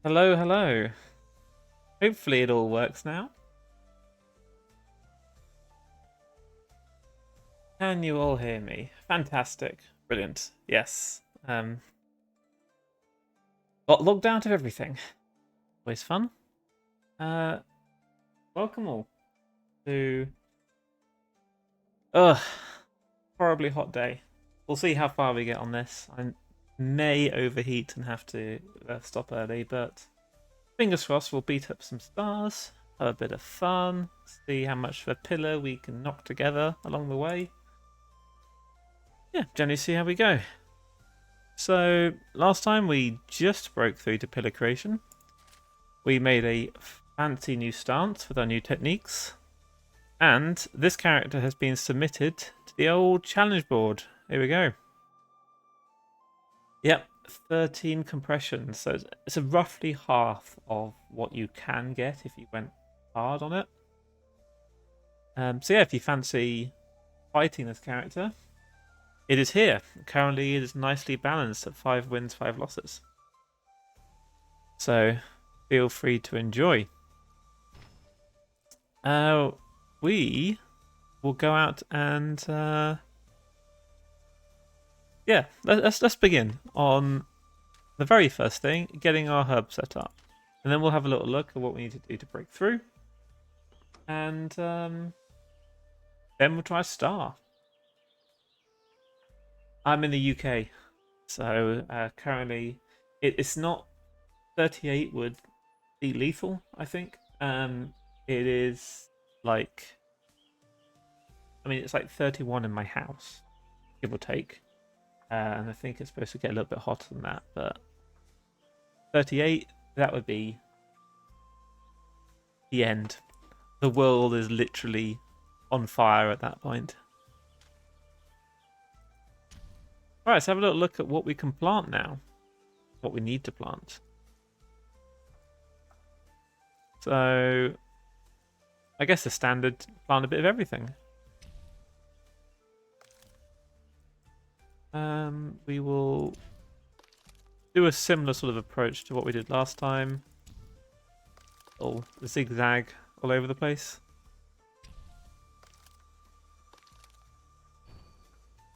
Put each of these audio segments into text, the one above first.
Hello, hello. Hopefully it all works now. Can you all hear me? Fantastic. Brilliant. Yes. Got logged out of everything. Always fun. Uh Welcome all to Ugh. Horribly hot day. We'll see how far we get on this. I may overheat and have to stop early, but fingers crossed we'll beat up some stars, have a bit of fun, see how much of a pillar we can knock together along the way. Yeah, generally see how we go. So last time we just broke through to pillar creation. We made a fancy new stance with our new techniques. And this character has been submitted to the old challenge board. Here we go. Yep, 13 compressions. So it's a roughly half of what you can get if you went hard on it. So yeah, if you fancy fighting this character, it is here. Currently, it is nicely balanced at 5 wins, 5 losses. So feel free to enjoy. We will go out and yeah, let's begin on the very first thing, getting our hub set up, and then we'll have a little look at what we need to do to break through, and then we'll try a star. I'm in the UK, so currently it's not 38 would be lethal. I think it is like, I mean, it's like 31 in my house, give or take. And I think it's supposed to get a little bit hotter than that, but 38, that would be the end. The world is literally on fire at that point. All right, let's have a little look at what we can plant now, what we need to plant. So I guess the standard, plant a bit of everything. We will do a similar sort of approach to what we did last time. Oh, zigzag all over the place.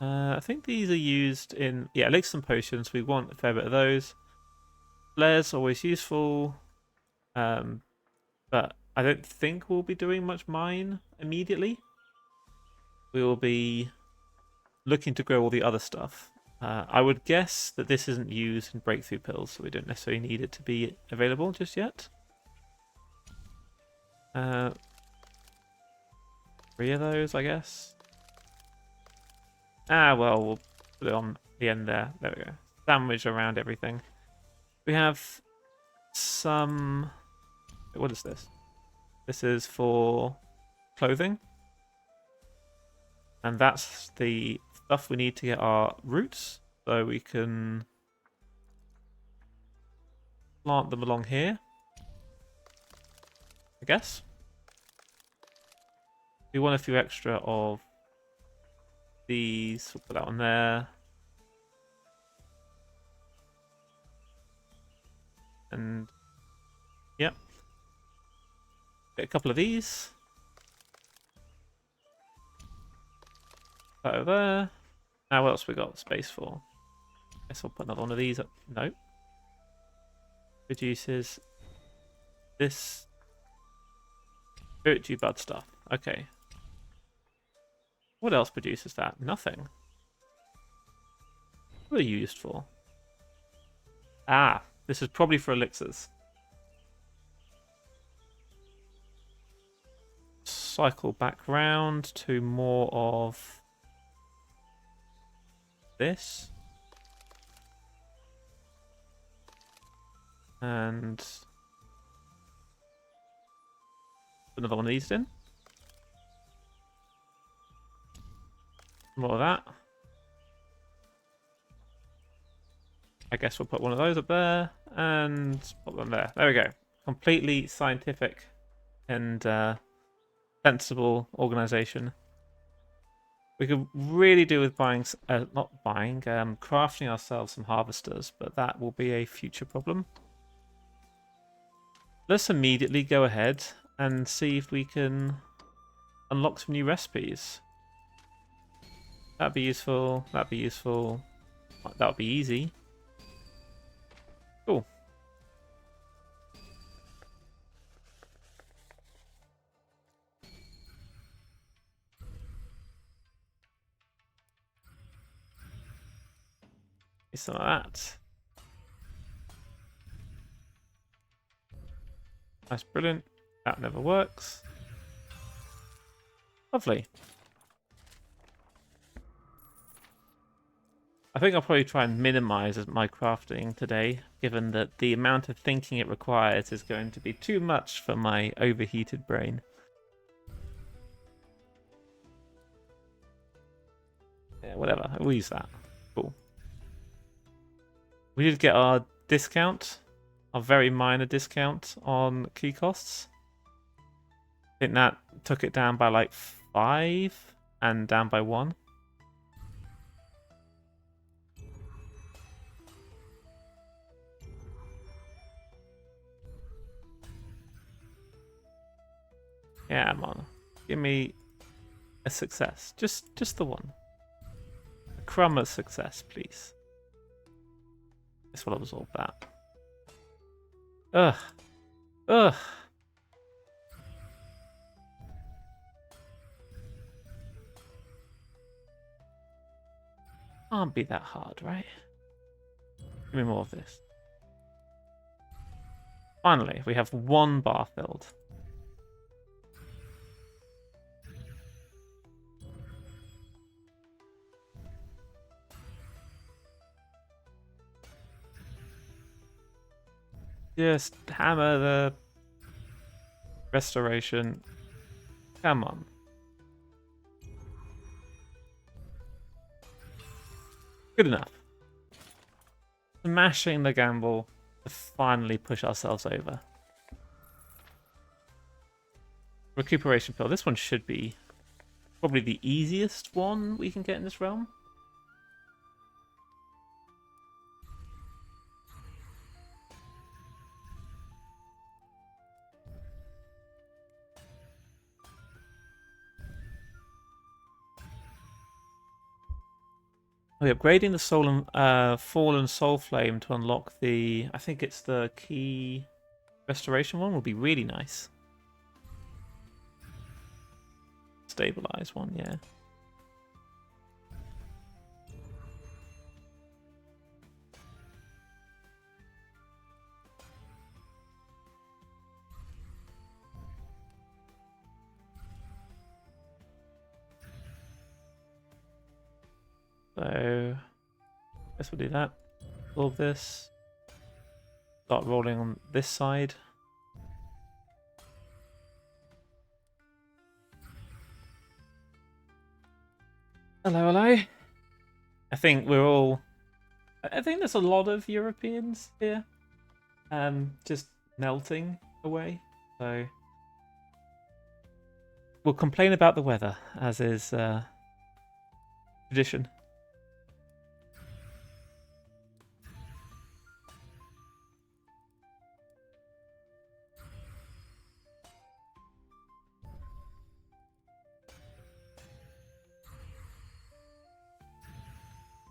I think these are used in, yeah, elixirs and potions. We want a fair bit of those. Flares always useful, but I don't think we'll be doing much mine immediately. We will be looking to grow all the other stuff. I would guess that this isn't used in breakthrough pills, so we don't necessarily need it to be available just yet. 3 of those, I guess. Well, we'll put it on the end there. There we go. Sandwich around everything. We have some... What is this? This is for clothing. And that's the stuff we need to get our roots. So we can plant them along here, I guess. We want a few extra of these. We'll put that on there. And yep. Get a couple of these. That over there. Now what else we got space for? Guess I'll put another one of these up. Nope. Reduces this spiritual bud stuff. Okay. What else produces that? Nothing. What are you used for? Ah, this is probably for elixirs. Cycle back round to more of this. And another one of these in. More of that. I guess we'll put one of those up there and put them there. There we go. Completely scientific and sensible organization. We could really do with buying, crafting ourselves some harvesters, but that will be a future problem. let's immediately go ahead and see if we can unlock some new recipes. That'd be useful. That'd be useful. That would be easy. Cool. Some of that. That's brilliant. That never works. Lovely. I think I'll probably try and minimize my crafting today, given that the amount of thinking it requires is going to be too much for my overheated brain. Yeah, whatever. We'll use that. Cool. We did get our discount, our very minor discount on key costs. I think that took it down by like 5 and down by 1. Yeah, man. Give me a success. Just the one. A crumb of success, please. That's what absorb that. Ugh. Ugh. Can't be that hard, right? Give me more of this. Finally, we have 1 bar filled. Just hammer the restoration. Come on. Good enough. Smashing the gamble to finally push ourselves over. Recuperation pill. This one should be probably the easiest one we can get in this realm. We're upgrading the Fallen Soul Flame to unlock the... I think it's the key restoration one. Will be really nice. Stabilize one, yeah. So, I guess we'll do that. Absorb this. Start rolling on this side. Hello, hello. I think we're all... I think there's a lot of Europeans here. Just melting away. So, we'll complain about the weather, as is tradition.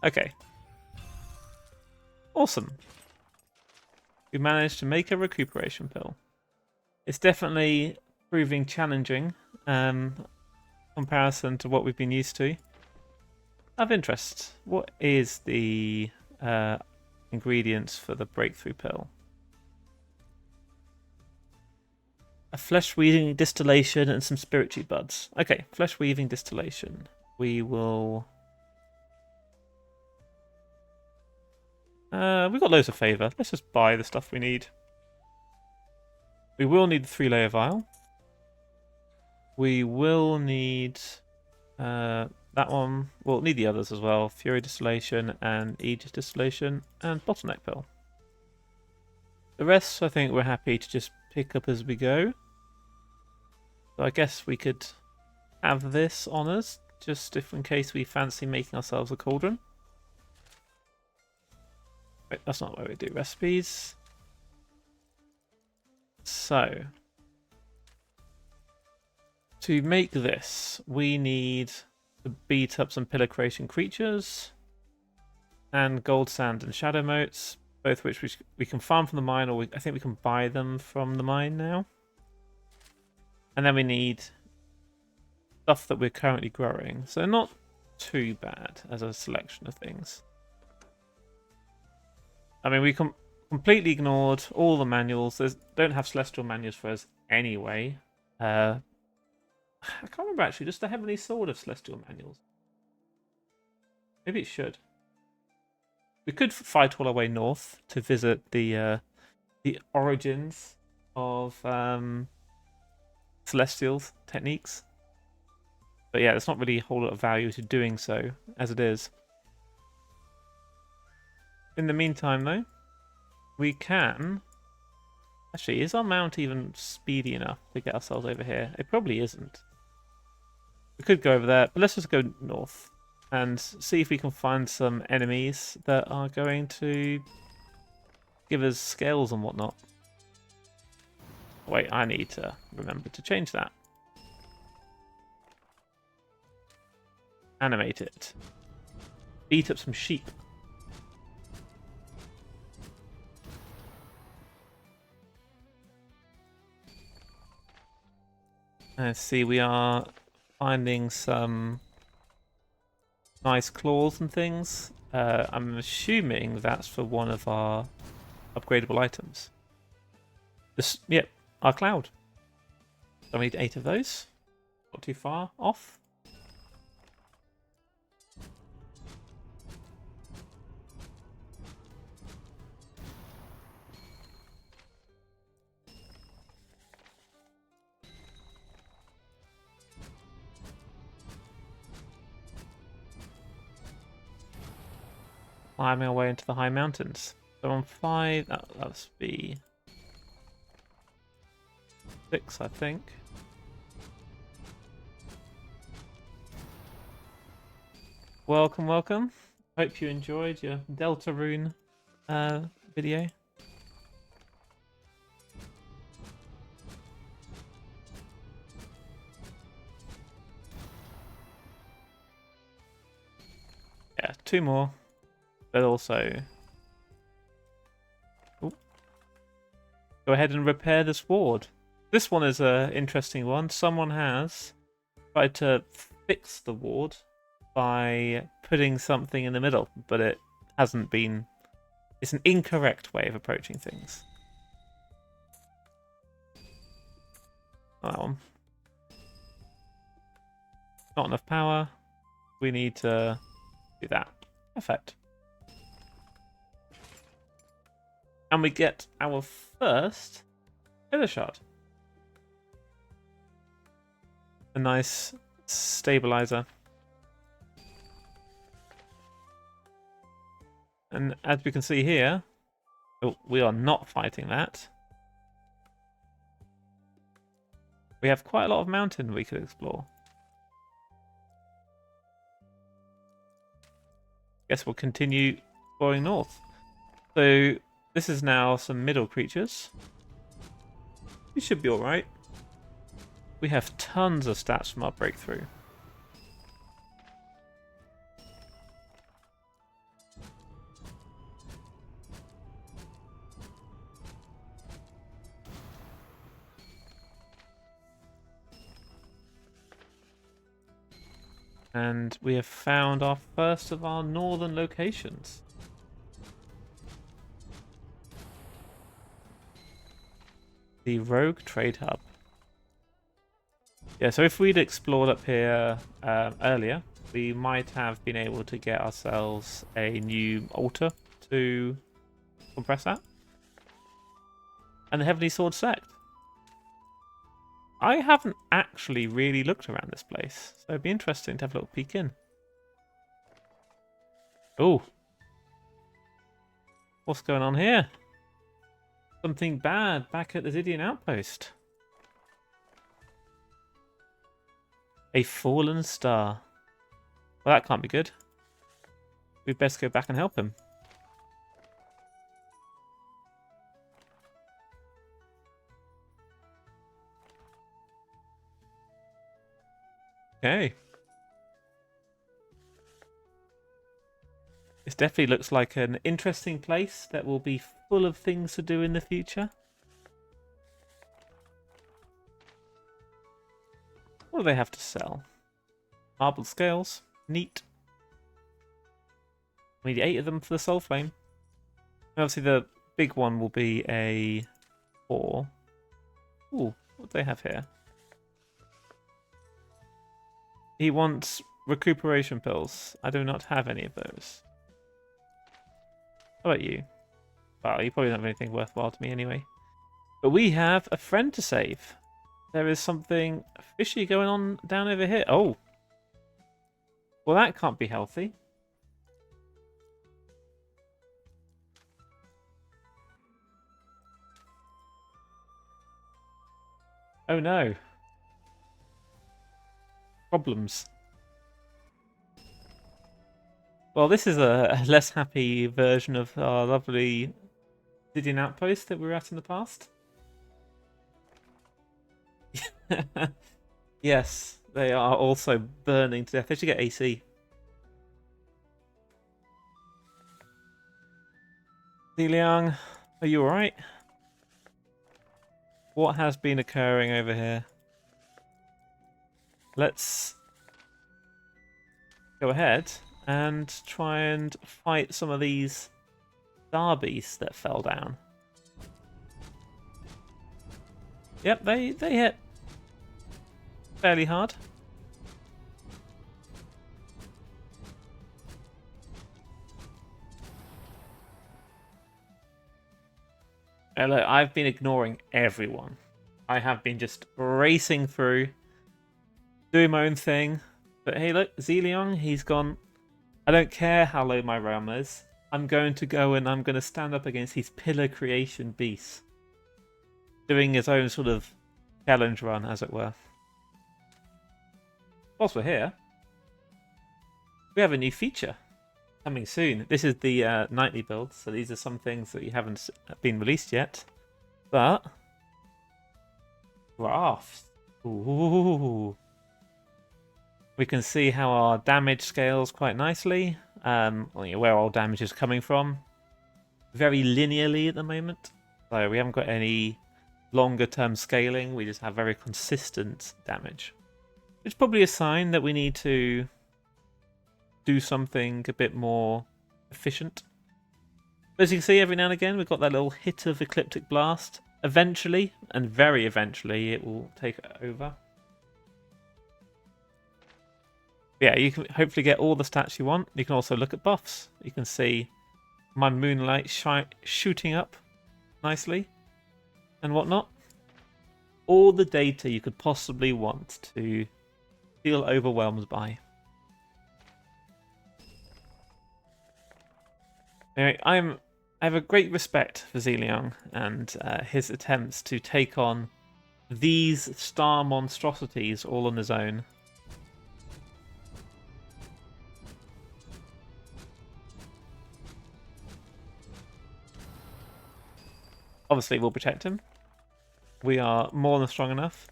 Okay. Awesome. We managed to make a recuperation pill. It's definitely proving challenging comparison to what we've been used to. Of interest, what is the ingredients for the breakthrough pill? A flesh weaving distillation and some spiritual buds. Okay, flesh weaving distillation. We will... we've got loads of favour. Let's just buy the stuff we need. We will need the 3-layer vial. We will need that one. We'll need the others as well. Fury distillation and Aegis distillation and bottleneck pill. The rest, I think we're happy to just pick up as we go. So I guess we could have this on us, just if in case we fancy making ourselves a cauldron. Wait, that's not where we do recipes. So, to make this, we need to beat up some pillar creation creatures and gold sand and shadow motes, both which we can farm from the mine, or I think we can buy them from the mine now. And then we need stuff that we're currently growing, so not too bad as a selection of things. I mean, we completely ignored all the manuals. Don't have celestial manuals for us anyway. I can't remember actually. Just the Heavenly Sword of celestial manuals. Maybe it should. We could fight all our way north to visit the origins of celestial techniques. But yeah, there's not really a whole lot of value to doing so as it is. In the meantime, though, we can... Actually, is our mount even speedy enough to get ourselves over here? It probably isn't. We could go over there, but let's just go north and see if we can find some enemies that are going to give us scales and whatnot. Wait, I need to remember to change that. Animate it. Beat up some sheep. Let's see, we are finding some nice claws and things. I'm assuming that's for one of our upgradable items. Yep, our cloud. So we need 8 of those. Not too far off. Climbing our way into the high mountains. So on 5, that must be 6, I think. Welcome, welcome. Hope you enjoyed your Deltarune video. Yeah, 2 more. But also... Ooh. Go ahead and repair this ward. This one is an interesting one. Someone has tried to fix the ward by putting something in the middle, but it hasn't been... It's an incorrect way of approaching things. That one. Not enough power. We need to do that. Perfect. And we get our first Pillar Shard. A nice stabilizer. And as we can see here, we are not fighting that. We have quite a lot of mountain we could explore. Guess we'll continue going north. So this is now some middle creatures. We should be alright. We have tons of stats from our breakthrough. And we have found our first of our northern locations. The Rogue Trade Hub. Yeah, so if we'd explored up here earlier, we might have been able to get ourselves a new altar to compress that. And the Heavenly Sword Sect. I haven't actually really looked around this place, so it'd be interesting to have a little peek in. Oh. What's going on here? Something bad back at the Zydian outpost. A fallen star. Well, that can't be good. We'd best go back and help him. Okay. This definitely looks like an interesting place that will be full of things to do in the future. What do they have to sell? Marble scales. Neat. We need 8 of them for the soul flame. Obviously the big one will be a 4. Ooh, what do they have here? He wants recuperation pills. I do not have any of those. How about you? Well, you probably don't have anything worthwhile to me anyway. But we have a friend to save. There is something fishy going on down over here. Oh. Well, that can't be healthy. Oh no. Problems. Well, this is a less happy version of our lovely Obsidian outpost that we were at in the past. Yes, they are also burning to death. They should get AC. Ziliang, are you alright? What has been occurring over here? Let's go ahead and try and fight some of these star beasts that fell down. Yep, they hit fairly hard. Look, I've been ignoring everyone. I have been just racing through, doing my own thing. But hey, look, Ziliang, he's gone. I don't care how low my realm is. I'm going to go and I'm going to stand up against these pillar creation beasts. Doing his own sort of challenge run, as it were. Whilst we're here, we have a new feature coming soon. This is the nightly build, so these are some things that you haven't been released yet. But rafts. Ooh. We can see how our damage scales quite nicely. Where our damage is coming from. Very linearly at the moment. So we haven't got any longer term scaling. We just have very consistent damage. It's probably a sign that we need to do something a bit more efficient. But as you can see, every now and again, we've got that little hit of Ecliptic Blast. Eventually, and very eventually, it will take over. Yeah, you can hopefully get all the stats you want. You can also look at buffs. You can see my Moonlight shooting up nicely and whatnot. All the data you could possibly want to feel overwhelmed by. Anyway, I have a great respect for Ziliang and his attempts to take on these star monstrosities all on his own. Obviously, we'll protect him. We are more than strong enough.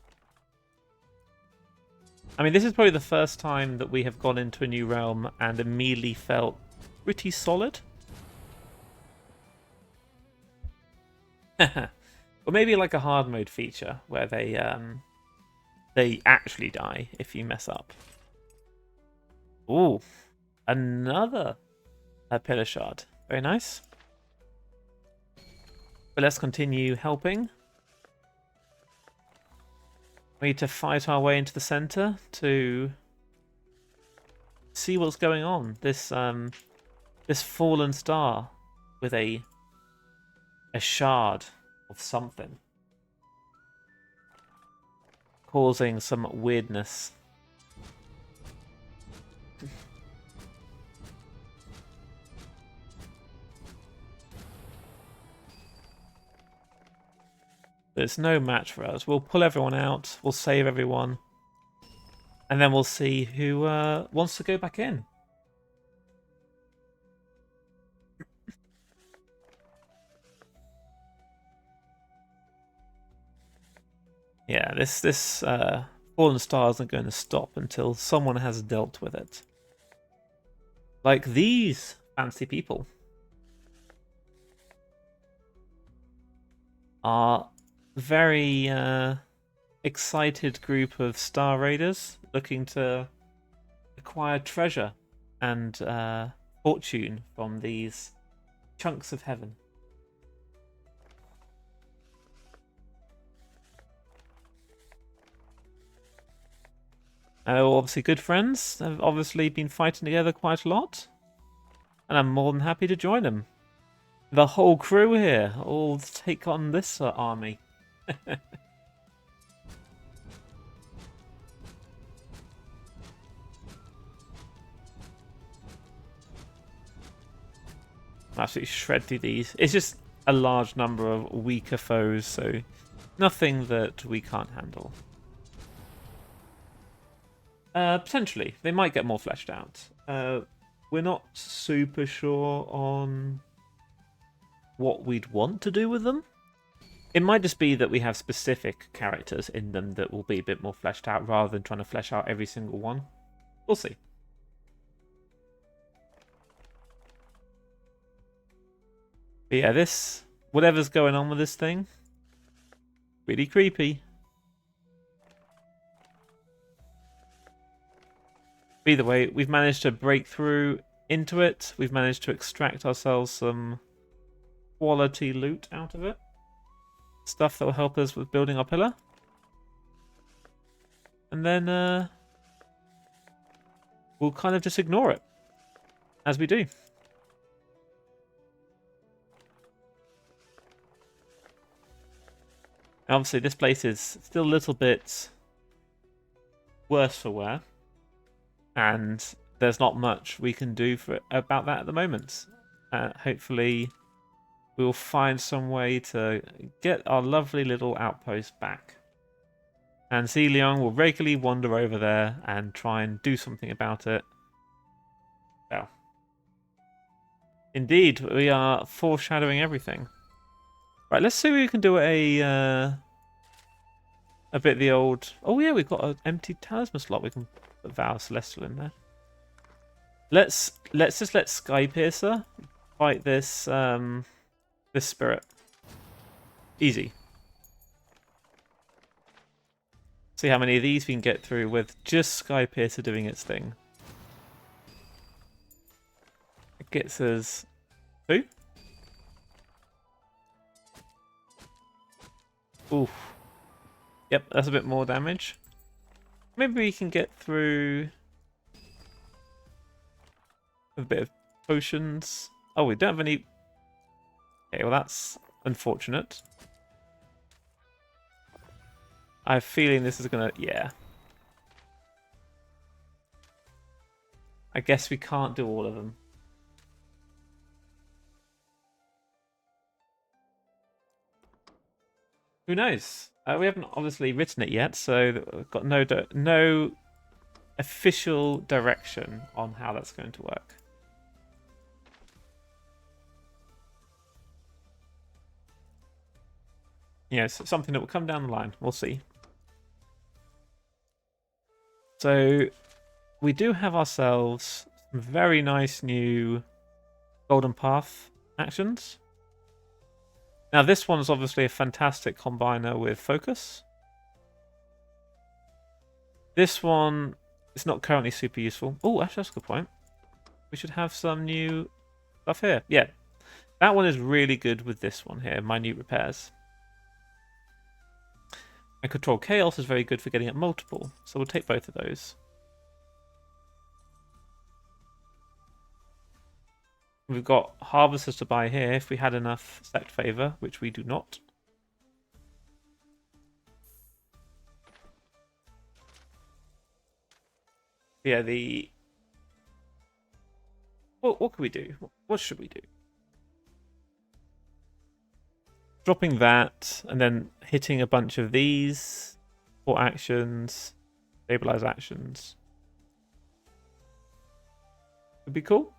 I mean, this is probably the first time that we have gone into a new realm and immediately felt pretty solid. Or maybe like a hard mode feature where they actually die if you mess up. Ooh, another pillar shard. Very nice. But let's continue helping. We need to fight our way into the center to see what's going on. This this fallen star with a shard of something causing some weirdness. It's no match for us. We'll pull everyone out. We'll save everyone. And then we'll see who wants to go back in. Yeah, this fallen stars aren't going to stop until someone has dealt with it. Like these fancy people are very excited group of Star Raiders looking to acquire treasure and fortune from these chunks of heaven. Obviously good friends. They've obviously been fighting together quite a lot. And I'm more than happy to join them. The whole crew here all take on this army. I'm absolutely shred through these. It's just a large number of weaker foes, so nothing that we can't handle. Potentially. They might get more fleshed out. We're not super sure on what we'd want to do with them. It might just be that we have specific characters in them that will be a bit more fleshed out rather than trying to flesh out every single one. We'll see. But yeah, whatever's going on with this thing, really creepy. Either way, we've managed to break through into it. We've managed to extract ourselves some quality loot out of it. Stuff that will help us with building our pillar. And then we'll kind of just ignore it. As we do. Obviously, this place is still a little bit worse for wear. And there's not much we can do about that at the moment. Hopefully, we'll find some way to get our lovely little outpost back. And Xiliang will regularly wander over there and try and do something about it. Well, indeed, we are foreshadowing everything. Right, let's see if we can do a bit of the old... Oh yeah, we've got an empty talisman slot. We can put Vow Celestial in there. Let's just let Skypiercer fight this this spirit. Easy. See how many of these we can get through with just Skypiercer doing its thing. It gets us 2. Oof. Yep, that's a bit more damage. Maybe we can get through a bit of potions. Oh, we don't have any... Okay, well that's unfortunate. I have a feeling this is gonna... Yeah. I guess we can't do all of them. Who knows? We haven't obviously written it yet, so we've got no official direction on how that's going to work. Yes, something that will come down the line. We'll see. So we do have ourselves some very nice new Golden Path actions. Now this one's obviously a fantastic combiner with focus. This one is not currently super useful. Oh, actually that's a good point. We should have some new stuff here. Yeah, that one is really good with this one here, Minute Repairs. And Control Chaos is very good for getting at multiple, so we'll take both of those. We've got Harvesters to buy here if we had enough Sect Favor, which we do not. Yeah, what can we do? What should we do? Dropping that, and then hitting a bunch of these. Support actions. Stabilize actions. Would be cool.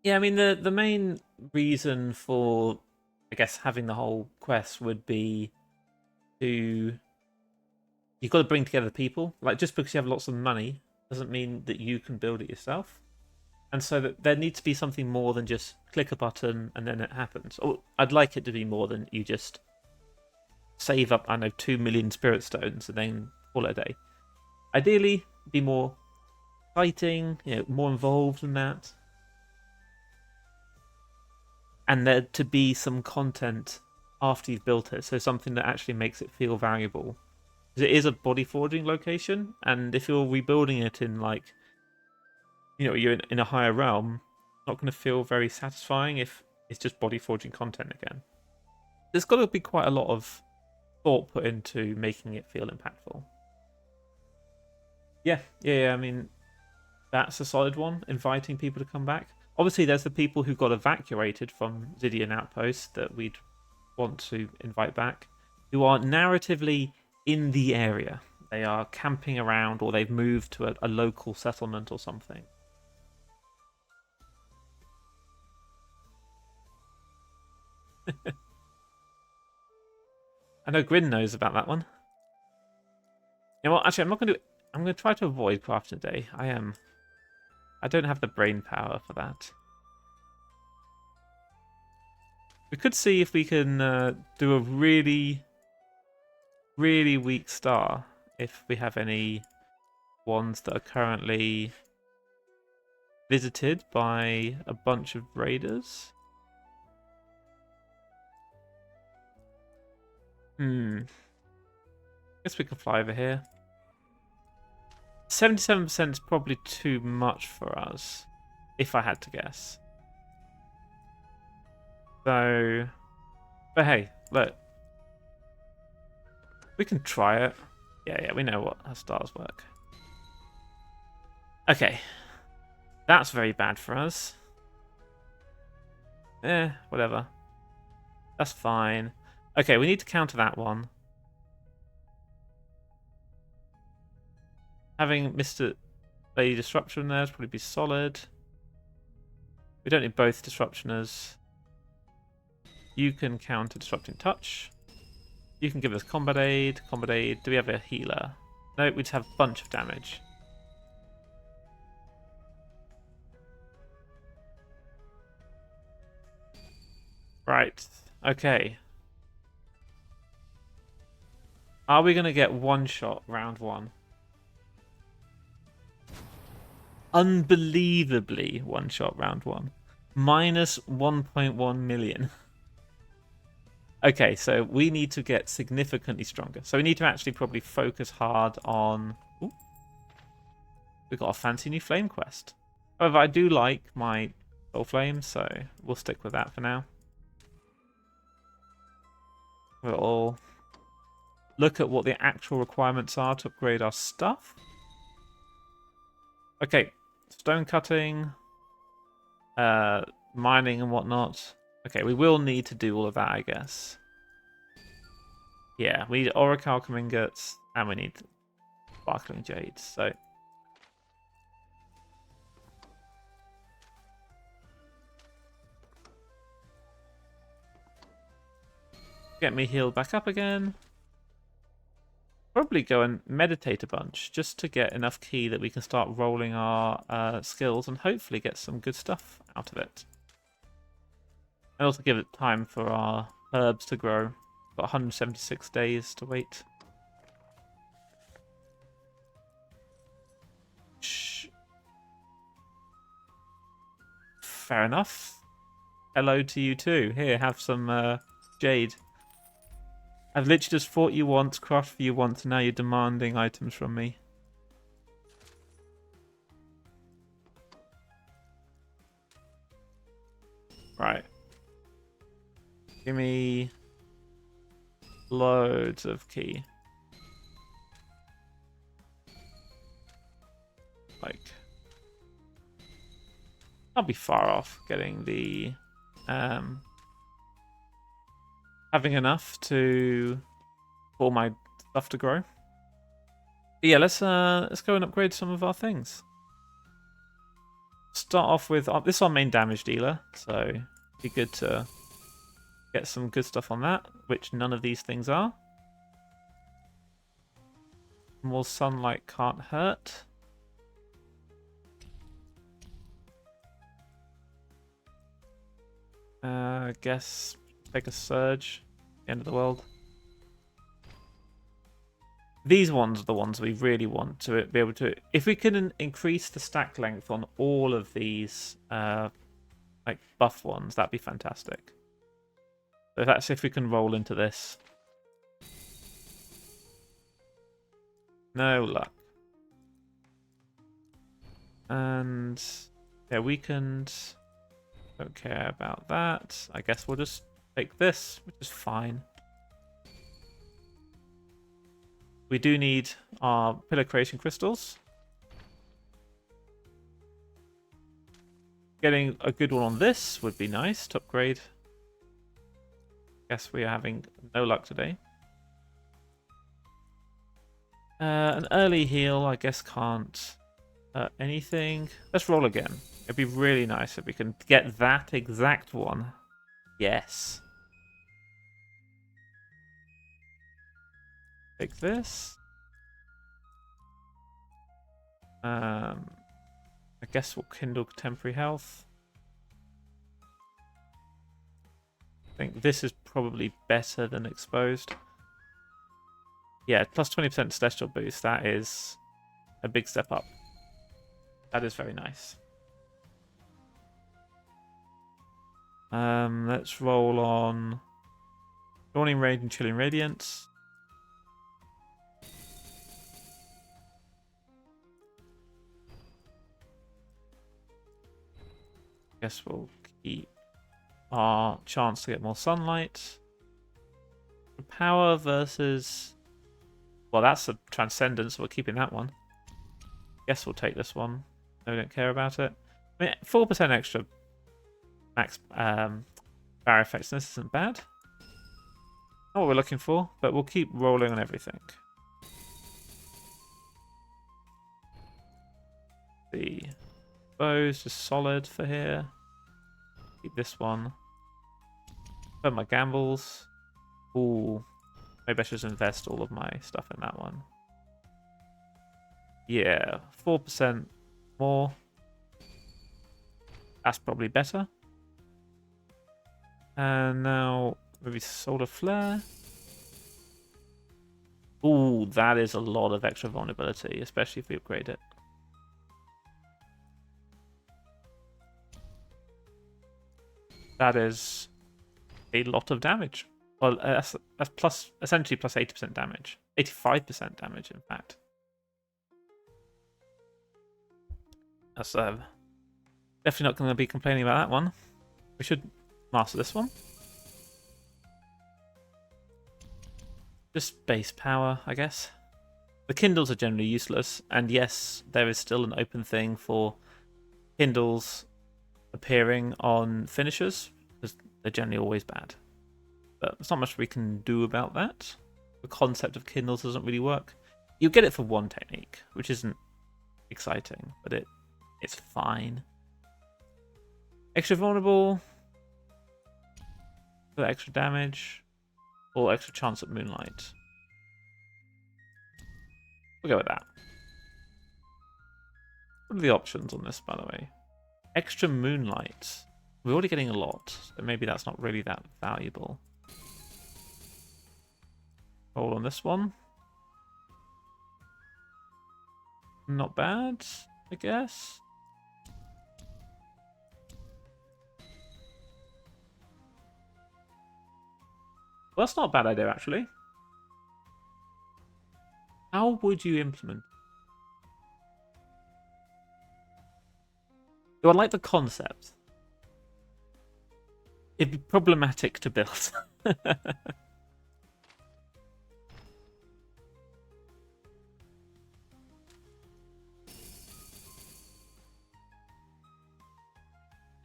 Yeah, I mean the main reason for, I guess, having the whole quest would be to you've got to bring together people. Like just because you have lots of money doesn't mean that you can build it yourself. And so that there needs to be something more than just click a button and then it happens. Or I'd like it to be more than you just save up, I don't know, 2 million spirit stones and then call it a day. Ideally, be more exciting, more involved than that. And there to be some content after you've built it, so something that actually makes it feel valuable. Because it is a body forging location, and if you're rebuilding it in like, you're in a higher realm, it's not going to feel very satisfying if it's just body forging content again. There's got to be quite a lot of thought put into making it feel impactful. Yeah. I mean, that's a solid one. Inviting people to come back. Obviously, there's the people who got evacuated from Zydian Outpost that we'd want to invite back, who are narratively in the area. They are camping around, or they've moved to a local settlement or something. I know Grin knows about that one. You know what? Actually, I'm not going to. I'm going to try to avoid crafting day. I don't have the brain power for that. We could see if we can do a really, really weak star if we have any ones that are currently visited by a bunch of raiders. Guess we can fly over here. 77% is probably too much for us, if I had to guess. So, but hey, look. We can try it. Yeah, we know what how stars work. Okay. That's very bad for us. Whatever. That's fine. Okay, we need to counter that one. Having Mr. Lady Disruption there is probably be solid. We don't need both Disruptioners. You can counter Disrupting Touch. You can give us Combat Aid. Combat Aid. Do we have a healer? No, we just have a bunch of damage. Right. Okay. Are we going to get one shot round one? Unbelievably one shot round one. Minus 1.1 million. Okay, so we need to get significantly stronger. So we need to actually probably focus hard on... Ooh. We've got a fancy new flame quest. However, I do like my soul flame, so we'll stick with that for now. We'll look at what the actual requirements are to upgrade our stuff. Okay, stone cutting, mining and whatnot. Okay, we will need to do all of that, I guess. Yeah, we need orichalcum ingots, and we need sparkling jades, so... Get me healed back up again. Probably go and meditate a bunch, just to get enough ki that we can start rolling our skills and hopefully get some good stuff out of it. And also give it time for our herbs to grow. Got 176 days to wait. Shh. Fair enough. Hello to you too. Here, have some jade. I've literally just fought you once, crafted for you once, and now you're demanding items from me. Right. Give me loads of ki. Like, I'll be far off getting the having enough to for my stuff to grow. But yeah, let's go and upgrade some of our things. start off with this is our main damage dealer, so it'd be good to get some good stuff on that, which none of these things are. More sunlight can't hurt. I guess take a surge. The end of the world. These ones are the ones we really want to be able to. If we can increase the stack length on all of these, like buff ones, that'd be fantastic. So that's if we can roll into this. No luck. And yeah, weakened. Don't care about that. I guess we'll just take this, which is fine. We do need our pillar creation crystals. Getting a good one on this would be nice to upgrade. Guess we are having no luck today. An early heal, I guess, can't anything. Let's roll again. It'd be really nice if we can get that exact one. Yes. Take this. I guess we'll kindle temporary health. I think this is probably better than exposed. Yeah, plus 20% celestial boost. That is a big step up. That is very nice. Let's roll on Dawning Raid and Chilling Radiance. Guess we'll keep our chance to get more sunlight. Power versus... Well, that's a Transcendence, so we're keeping that one. Guess we'll take this one. No, we don't care about it. I mean, 4% extra max barrier effectiveness isn't bad. Not what we're looking for, but we'll keep rolling on everything. The bow's just solid for here. Keep this one. Put my gambles. Ooh. Maybe I should just invest all of my stuff in that one. Yeah, 4% more. That's probably better. And now maybe Solar Flare. Ooh, that is a lot of extra vulnerability, especially if we upgrade it. That is a lot of damage. Well, that's plus essentially plus 80% damage. 85% damage, in fact. That's definitely not going to be complaining about that one. We should master this one. Just base power, I guess. The Kindles are generally useless, and yes, there is still an open thing for Kindles appearing on finishers, because they're generally always bad. But there's not much we can do about that. The concept of Kindles doesn't really work. You get it for one technique, which isn't exciting, but it's fine. Extra vulnerable, for extra damage, or extra chance at moonlight. We'll go with that. What are the options on this, by the way? Extra moonlight. We're already getting a lot, so maybe that's not really that valuable. Roll on this one. Not bad, I guess. Well, that's not a bad idea, actually. How would you implement? Do I like the concept? It'd be problematic to build.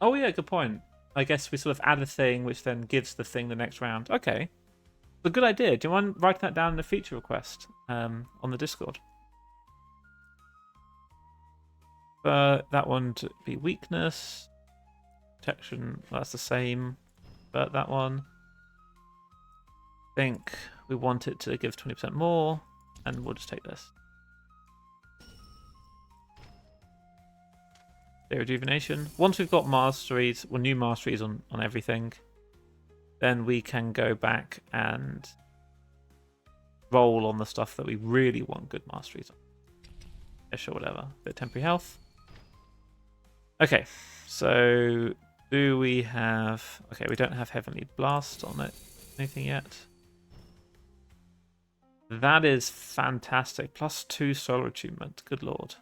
Oh yeah, good point. I guess we sort of add a thing which then gives the thing the next round. Okay. It's a good idea. Do you mind writing that down in a feature request on the Discord? That one to be weakness. Protection, that's the same. But that one. I think we want it to give 20% more, and we'll just take this. Day rejuvenation. Once we've got masteries, well, new masteries on everything, then we can go back and roll on the stuff that we really want good masteries on. Yeah, sure, whatever. Bit of temporary health. Okay, so do we have... Okay, we don't have Heavenly Blast on it. Anything yet? That is fantastic. +2 solar attunement. Good lord.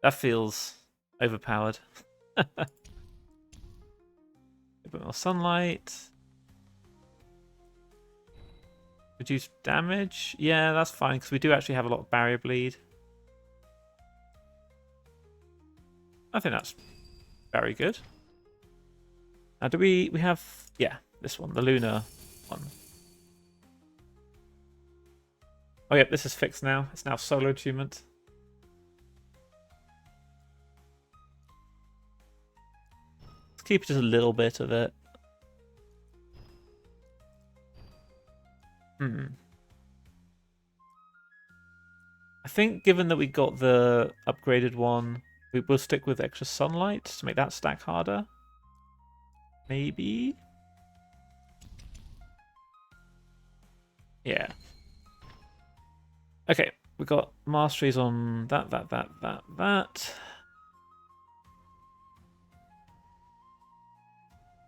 That feels overpowered. A bit more sunlight. Reduce damage. Yeah, that's fine, because we do actually have a lot of barrier bleed. I think that's very good. Now, do we have... Yeah, this one, the lunar one. Oh, yep, this is fixed now. It's now solar attunement. Let's keep just a little bit of it. I think given that we got the upgraded one, we will stick with extra sunlight to make that stack harder. Maybe? Yeah. Okay, we got masteries on that.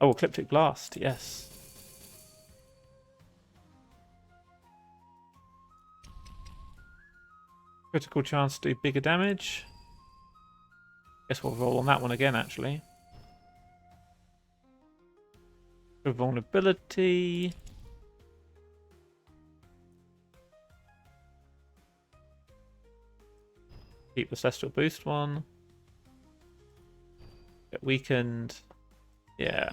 Oh, Ecliptic Blast, yes. Critical chance to do bigger damage. Guess we'll roll on that one again, actually. Good vulnerability. Keep the Celestial Boost one. Get weakened. Yeah.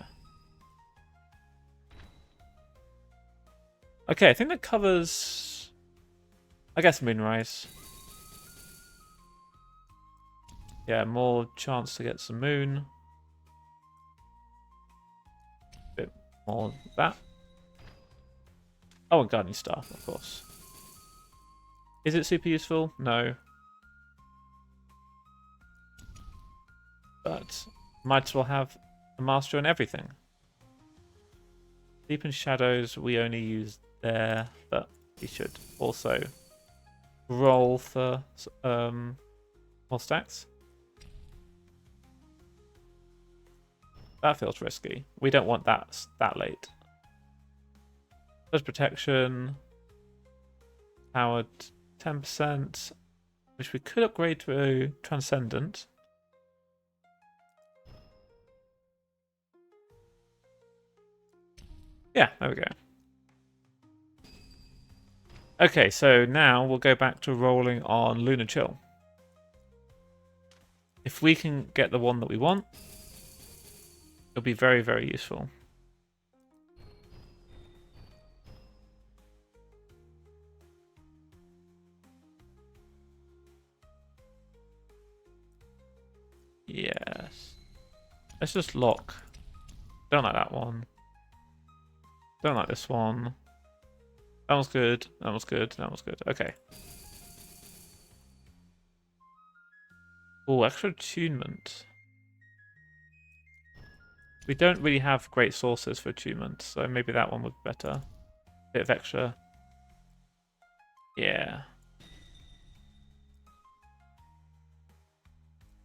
Okay, I think that covers... I guess Moonrise. Yeah, more chance to get some moon. Bit more of that. Oh, and Guardian Staff, of course. Is it super useful? No. But might as well have a master on everything. Deepen Shadows we only use there, but we should also roll for more stacks. That feels risky. We don't want that late. There's protection. Powered 10%, which we could upgrade to Transcendent. Yeah, there we go. Okay, so now we'll go back to rolling on Lunar Chill. If we can get the one that we want, it'll be very, very useful. Yes. Let's just lock. Don't like that one. Don't like this one. That one's good. That one's good. That one's good. Okay. Oh, extra attunement. We don't really have great sources for attunement, so maybe that one would be better. Bit of extra. Yeah.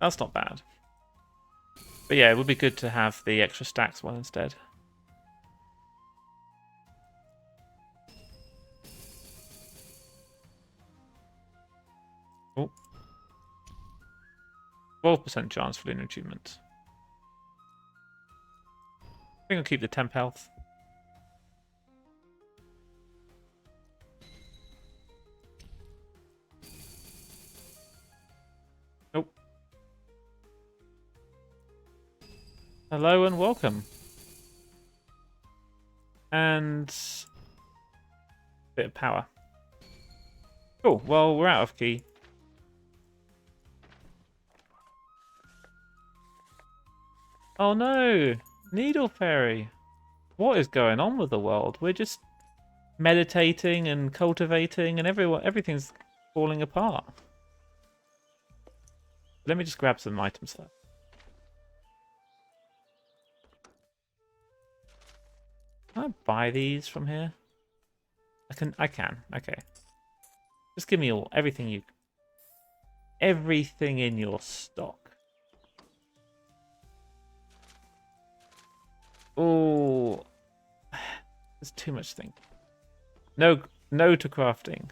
That's not bad. But yeah, it would be good to have the extra stacks one instead. Oh. 12% chance for lunar attunement. I think I'll keep the temp health. Nope. Hello and welcome. And a bit of power. Cool. Well, we're out of key. Oh no! Needle Fairy! What is going on with the world? We're just meditating and cultivating and everything's falling apart. Let me just grab some items first. Can I buy these from here? I can. Okay. Just give me everything in your stock. Oh, there's too much thing. No to crafting.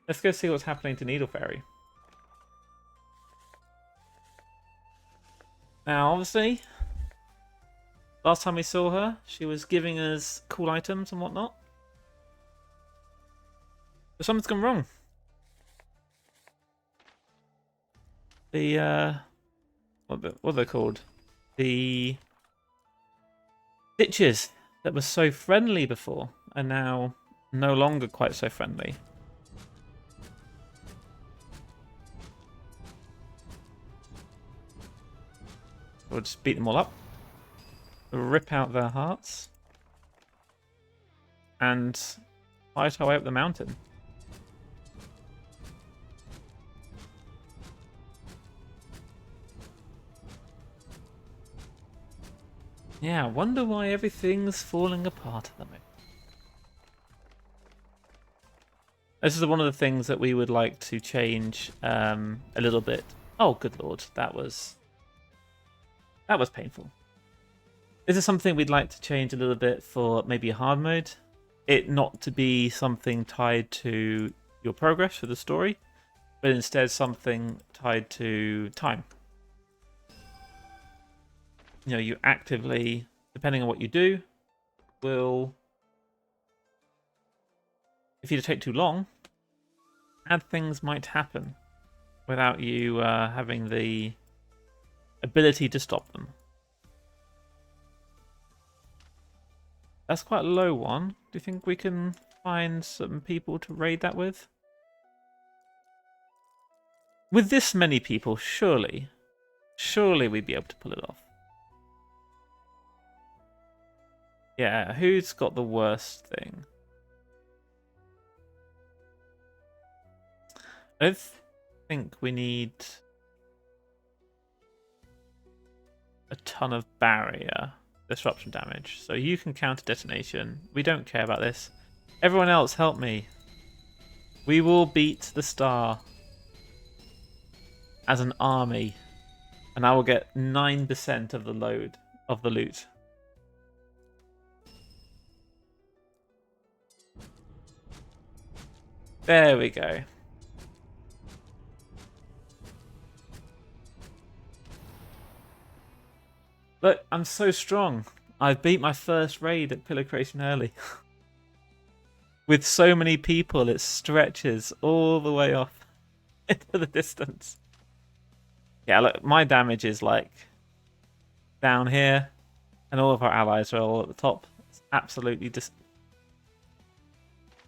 Let's go see what's happening to Needle Fairy. Now, obviously, last time we saw her, she was giving us cool items and whatnot. But something's gone wrong. The what are they called? The ditches that were so friendly before are now no longer quite so friendly. We'll just beat them all up, rip out their hearts, and fight our way up the mountain. Yeah, I wonder why everything's falling apart at the moment. This is one of the things that we would like to change a little bit. Oh, good lord, that was painful. This is something we'd like to change a little bit for maybe a hard mode. It not to be something tied to your progress for the story, but instead something tied to time. You know, you actively, depending on what you do, will, if you take too long, bad things might happen without you having the ability to stop them. That's quite a low one. Do you think we can find some people to raid that with? With this many people, surely we'd be able to pull it off. Yeah, who's got the worst thing? I don't think we need a ton of barrier disruption damage. So you can counter detonation. We don't care about this. Everyone else, help me. We will beat the star as an army. And I will get 9% of the load of the loot. There we go. Look, I'm so strong. I beat my first raid at Pillar Creation early. With so many people, it stretches all the way off into the distance. Yeah, look, my damage is like down here, and all of our allies are all at the top. It's absolutely just...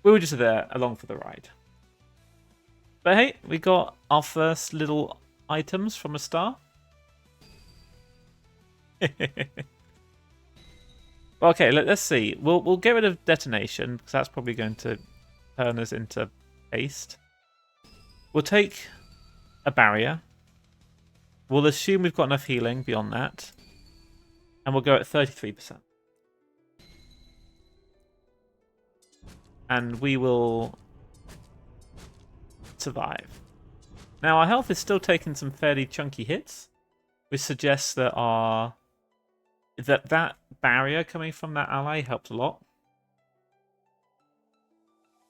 We were just there along for the ride. But hey, we got our first little items from a star. Okay, let's see. We'll get rid of detonation because that's probably going to turn us into paste. We'll take a barrier. We'll assume we've got enough healing beyond that, and we'll go at 33%. And we will survive. Now our health is still taking some fairly chunky hits, which suggests that that barrier coming from that ally helped a lot.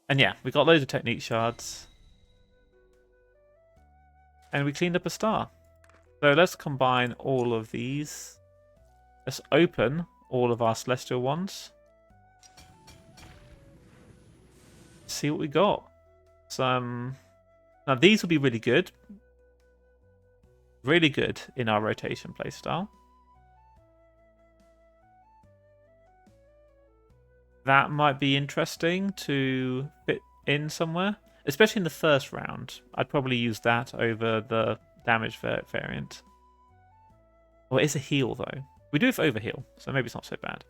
And yeah, we got loads of technique shards. And we cleaned up a star. So let's combine all of these. Let's open all of our celestial ones. See what we got. Now these will be really good. Really good in our rotation playstyle. That might be interesting to fit in somewhere, especially in the first round. I'd probably use that over the damage variant. Oh, it is a heal, though. We do have overheal, so maybe it's not so bad.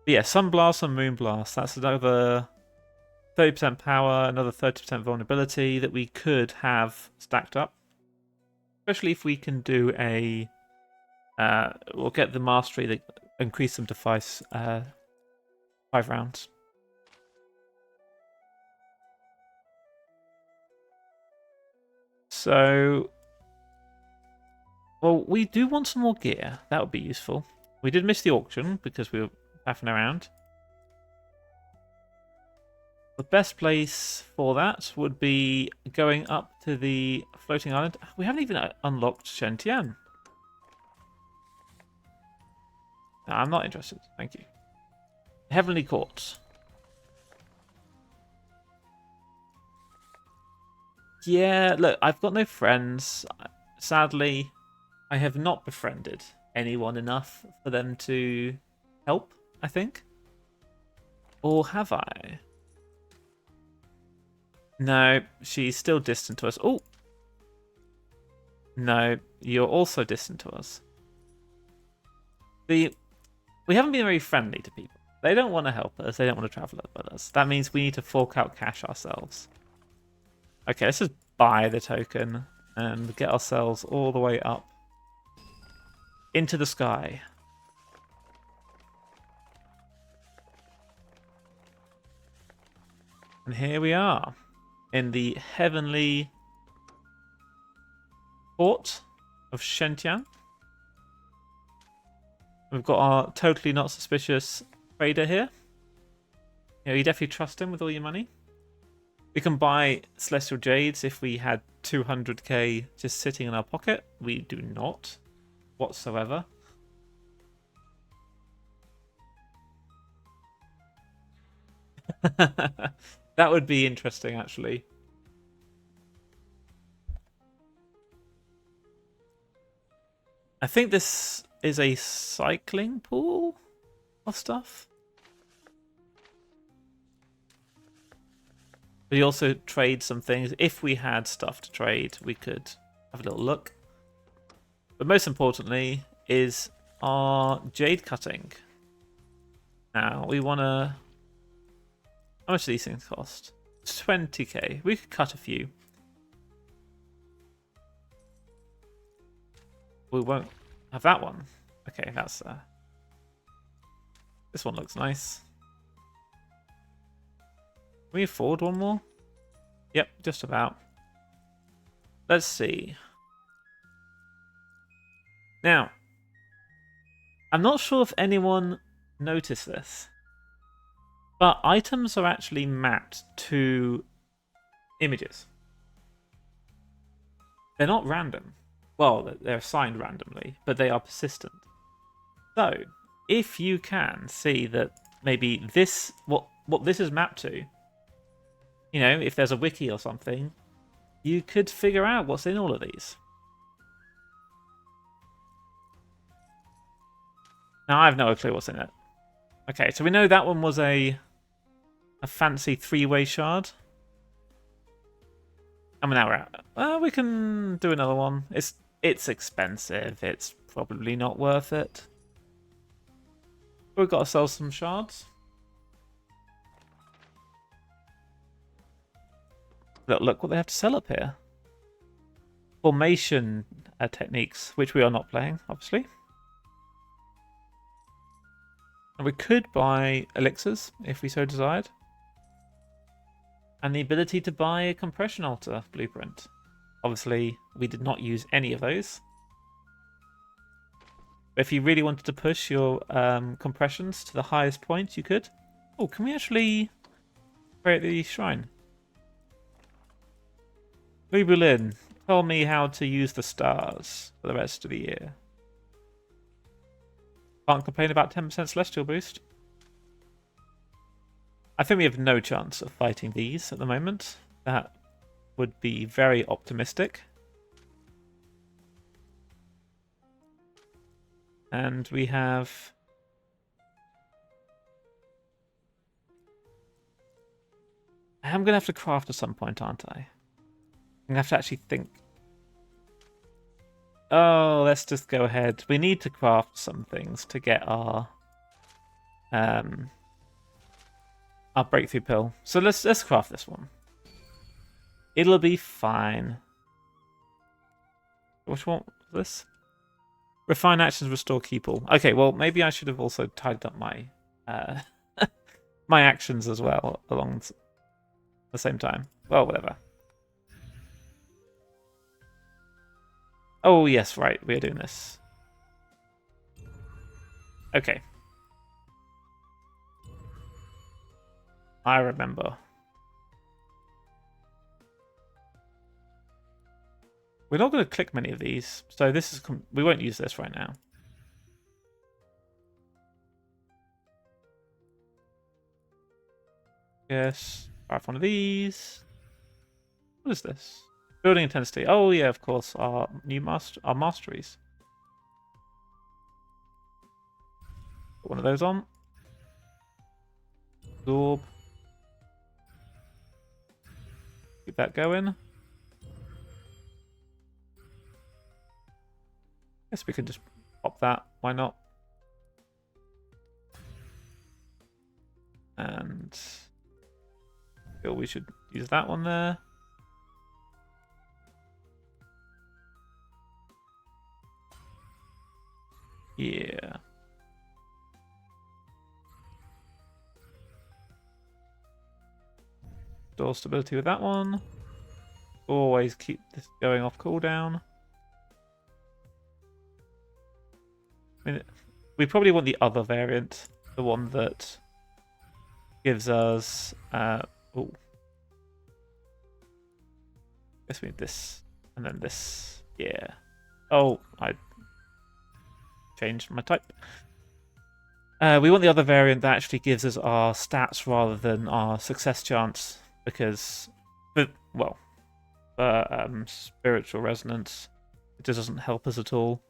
But yeah, Sunblast and Moonblast. That's another 30% power, another 30% vulnerability that we could have stacked up. Especially if we can do a... we'll get the mastery that increase them to 5 rounds. So... Well, we do want some more gear. That would be useful. We did miss the auction because we were faffing around. The best place for that would be going up to the floating island. We haven't even unlocked Shen-Tian. No, I'm not interested. Thank you. Heavenly Court. Yeah, look, I've got no friends. Sadly, I have not befriended anyone enough for them to help, I think. Or have I? No, she's still distant to us. Oh! No, you're also distant to us. We haven't been very friendly to people. They don't want to help us. They don't want to travel with us. That means we need to fork out cash ourselves. Okay, let's just buy the token and get ourselves all the way up into the sky. And here we are in the heavenly port of Shen-Tian. We've got our totally not suspicious trader here. You know, you definitely trust him with all your money. We can buy Celestial Jades if we had 200k just sitting in our pocket. We do not whatsoever. That would be interesting, actually. I think this is a cycling pool of stuff. We also trade some things. If we had stuff to trade, we could have a little look. But most importantly is our jade cutting. Now, we want to... How much do these things cost? 20k. We could cut a few. We won't have that one. Okay, that's... This one looks nice. Can we afford one more? Yep, just about. Let's see. Now, I'm not sure if anyone noticed this, but items are actually mapped to images. They're not random. Well, they're assigned randomly, but they are persistent. So, if you can see that maybe this, what this is mapped to, you know, if there's a wiki or something, you could figure out what's in all of these. Now, I have no clue what's in it. Okay, so we know that one was a fancy 3-way shard. And now we're out. We can do another one. It's expensive. It's probably not worth it. We've got to sell some shards. Look what they have to sell up here. Formation techniques, which we are not playing, obviously. And we could buy elixirs if we so desired. And the ability to buy a compression altar blueprint. Obviously, we did not use any of those. But if you really wanted to push your compressions to the highest point, you could. Oh, can we actually create the shrine? Lubulin, tell me how to use the stars for the rest of the year. Can't complain about 10% celestial boost. I think we have no chance of fighting these at the moment. That would be very optimistic. And we have... I'm going to have to craft at some point, aren't I? I'm going to have to actually think. Oh, let's just go ahead. We need to craft some things to get our breakthrough pill. So let's craft this one. It'll be fine. Which one was this? Refine actions, restore key pool. Okay, well maybe I should have also tagged up my my actions as well along the same time. Well, whatever. Oh yes, right, we're doing this. Okay. I remember. We're not going to click many of these, so this is we won't use this right now. Yes, craft one of these. What is this? Building intensity. Oh yeah, of course, our masteries. Put one of those on. Absorb. Keep that going. Guess we could just pop that. Why not? And feel we should use that one there. Yeah. Door stability with that one. Always keep this going off cooldown. I mean, we probably want the other variant, the one that gives us. Oh, guess we need this and then this. Yeah. Oh, I changed my type. We want the other variant that actually gives us our stats rather than our success chance, because, well, for spiritual resonance, it just doesn't help us at all.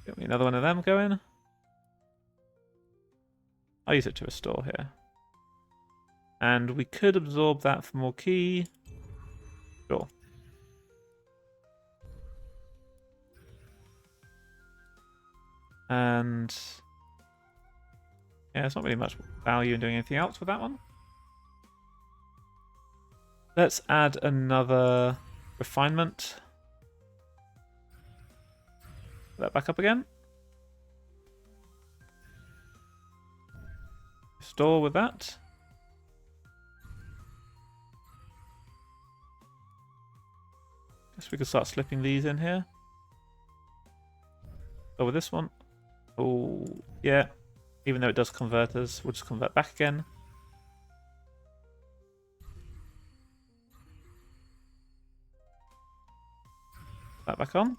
Get me another one of them going. I'll use it to restore here. And we could absorb that for more key. Sure. And yeah, there's not really much value in doing anything else with that one. Let's add another refinement. Put that back up again. Restore with that. Guess we could start slipping these in here. Oh, with this one. Oh, yeah. Even though it does convert us, we'll just convert back again. That back on.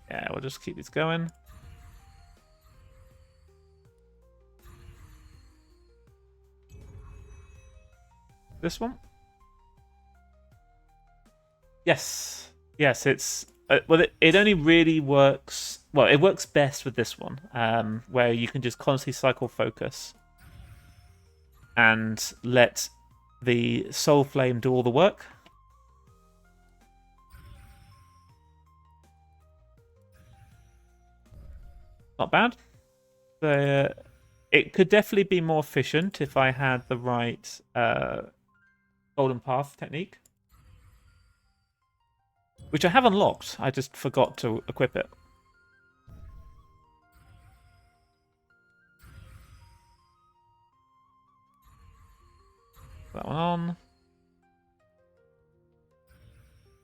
Yeah, we'll just keep these going. This one. Yes. Yes, it's... well, it only really works... Well, it works best with this one, where you can just constantly cycle focus and let the Soul Flame do all the work. Not bad. It could definitely be more efficient if I had the right Golden Path technique, which I have unlocked. I just forgot to equip it. Put that one on.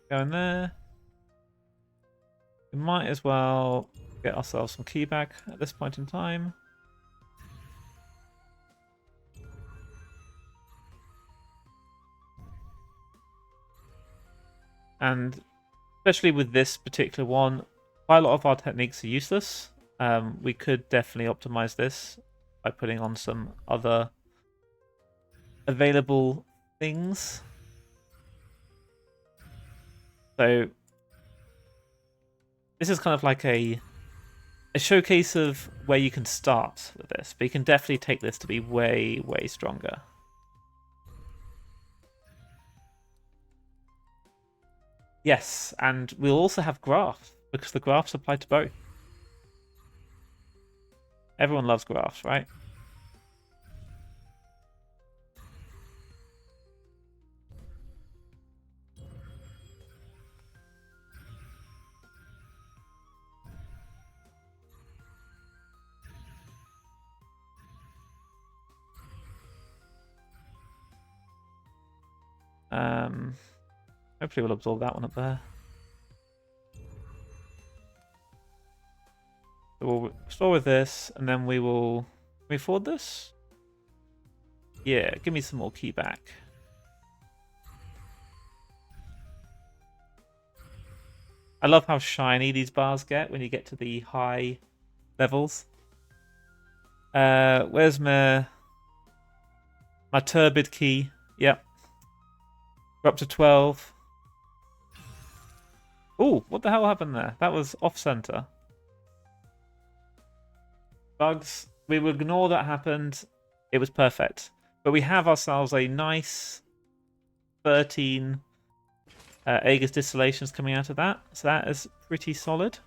Go in there. We might as well get ourselves some key back at this point in time. And especially with this particular one, quite a lot of our techniques are useless. We could definitely optimize this by putting on some other available things. So this is kind of like a showcase of where you can start with this, but you can definitely take this to be way, way stronger. Yes, and we'll also have graphs because the graphs apply to both. Everyone loves graphs, right? Hopefully we'll absorb that one up there. So we'll restore with this, and then we will... Can we afford this? Yeah, give me some more key back. I love how shiny these bars get when you get to the high levels. Where's my turbid key? Yep. We're up to 12. Oh, what the hell happened there? That was off-center. Bugs. We will ignore that happened. It was perfect. But we have ourselves a nice 13 Aegis Distillations coming out of that. So that is pretty solid.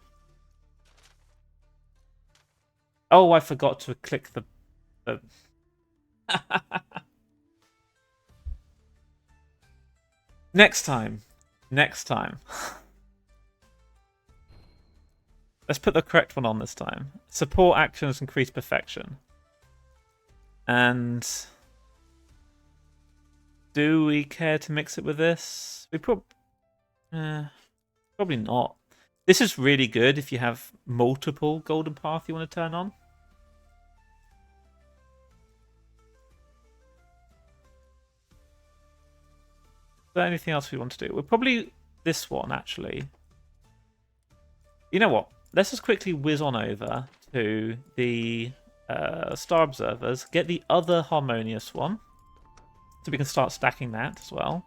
Oh, I forgot to click the... Next time. Next time. Let's put the correct one on this time. Support actions increase perfection. And... do we care to mix it with this? We probably not. This is really good if you have multiple Golden Path you want to turn on. Is there anything else we want to do? We're probably this one, actually. You know what? Let's just quickly whiz on over to the Star Observers, get the other Harmonious one, so we can start stacking that as well.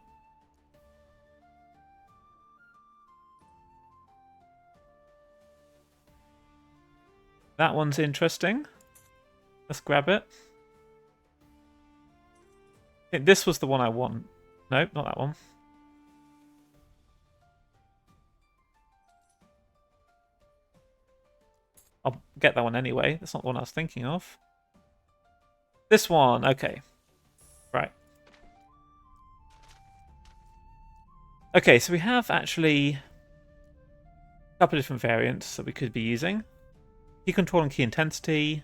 That one's interesting. Let's grab it. I think this was the one I want. Nope, not that one. I'll get that one anyway. That's not the one I was thinking of. This one, okay. Right. Okay, so we have actually a couple of different variants that we could be using. Key control and key intensity.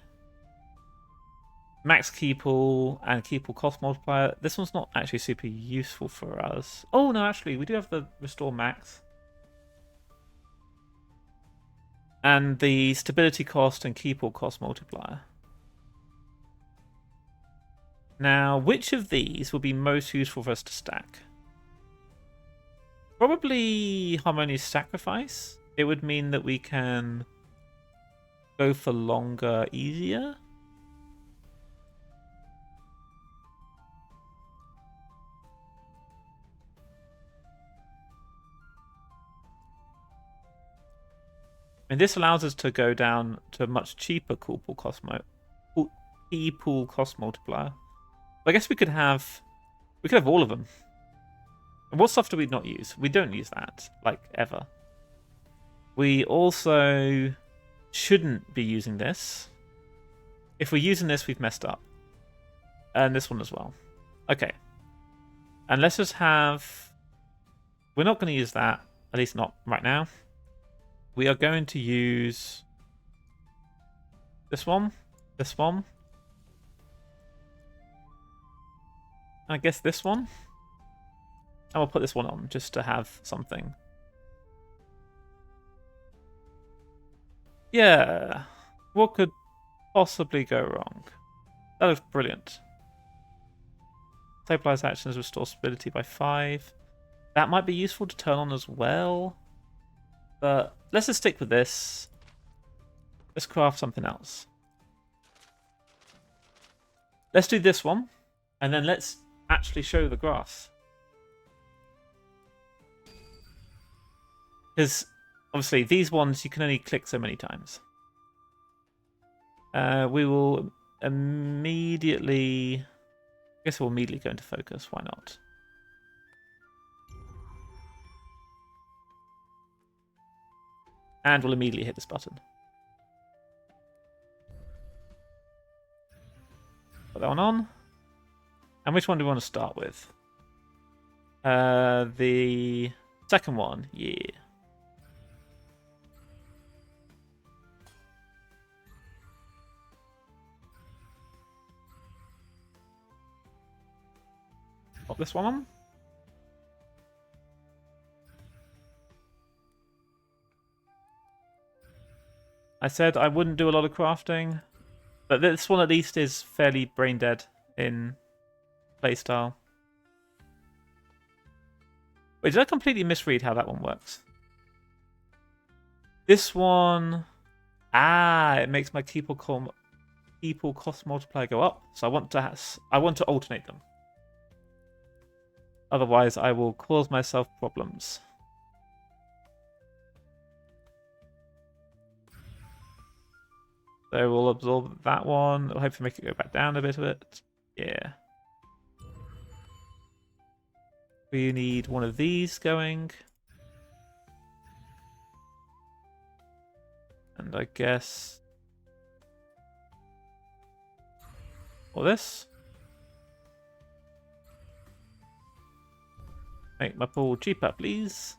Max key pool and key pool cost multiplier. This one's not actually super useful for us. Oh, no, actually, we do have the restore max. And the stability cost and key pool cost multiplier. Now, which of these will be most useful for us to stack? Probably Harmonious Sacrifice. It would mean that we can go for longer, easier. And this allows us to go down to a much cheaper key pool cost multiplier. I guess we could have all of them. And what stuff do we not use? We don't use that, like, ever. We also shouldn't be using this. If we're using this, we've messed up. And this one as well. Okay. And let's just have... We're not going to use that, at least not right now. We are going to use this one, and I guess this one. And we'll put this one on just to have something. Yeah. What could possibly go wrong? That looks brilliant. Stabilize actions restore stability by 5. That might be useful to turn on as well. But let's just stick with this. Let's craft something else. Let's do this one. And then let's actually show the grass. Because obviously these ones you can only click so many times. We will immediately... I guess we'll immediately go into focus. Why not? And we'll immediately hit this button. Put that one on. And which one do we want to start with? The second one, yeah. Pop this one on. I said I wouldn't do a lot of crafting, but this one at least is fairly brain dead in playstyle. Wait, did I completely misread how that one works? This one... Ah, it makes my people cost multiplier go up, so I want to alternate them. Otherwise, I will cause myself problems. So we'll absorb that one. We'll hopefully make it go back down a bit of it. Yeah. We need one of these going. And I guess... or this. Make my pool cheaper, please.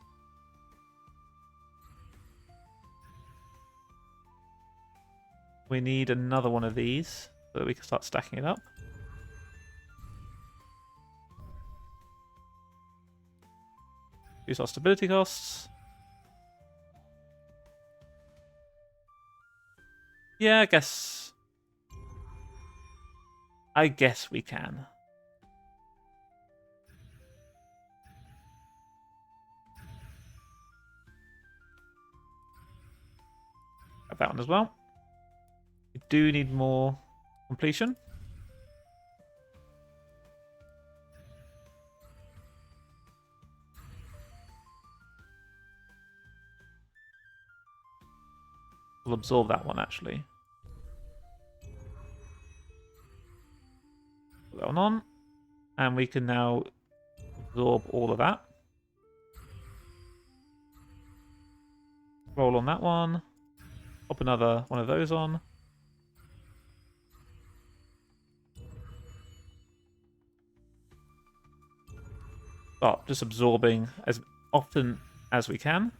We need another one of these so that we can start stacking it up. Use our stability costs. Yeah, I guess we can. Have that one as well. We do need more completion. We'll absorb that one actually. Put that one on. And we can now absorb all of that. Roll on that one. Pop another one of those on. Oh, just absorbing as often as we can.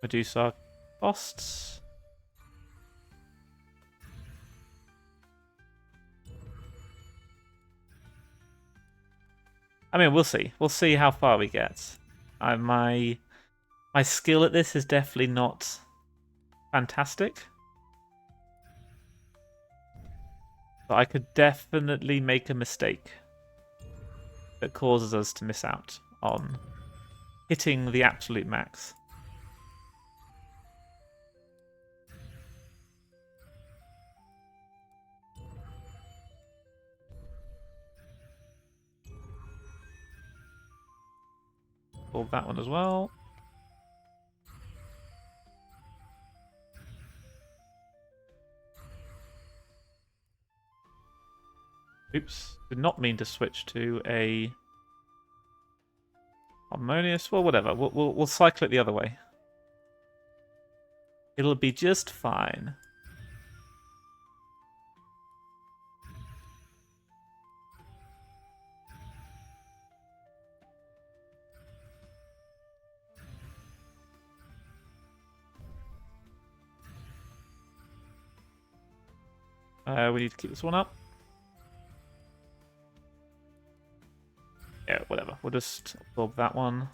Reduce our costs. I mean, we'll see. We'll see how far we get. My skill at this is definitely not fantastic. But I could definitely make a mistake that causes us to miss out on hitting the absolute max. Pull that one as well. Oops, did not mean to switch to a harmonious. Well, whatever. We'll cycle it the other way. It'll be just fine. We need to keep this one up. Yeah, whatever. We'll just absorb that one.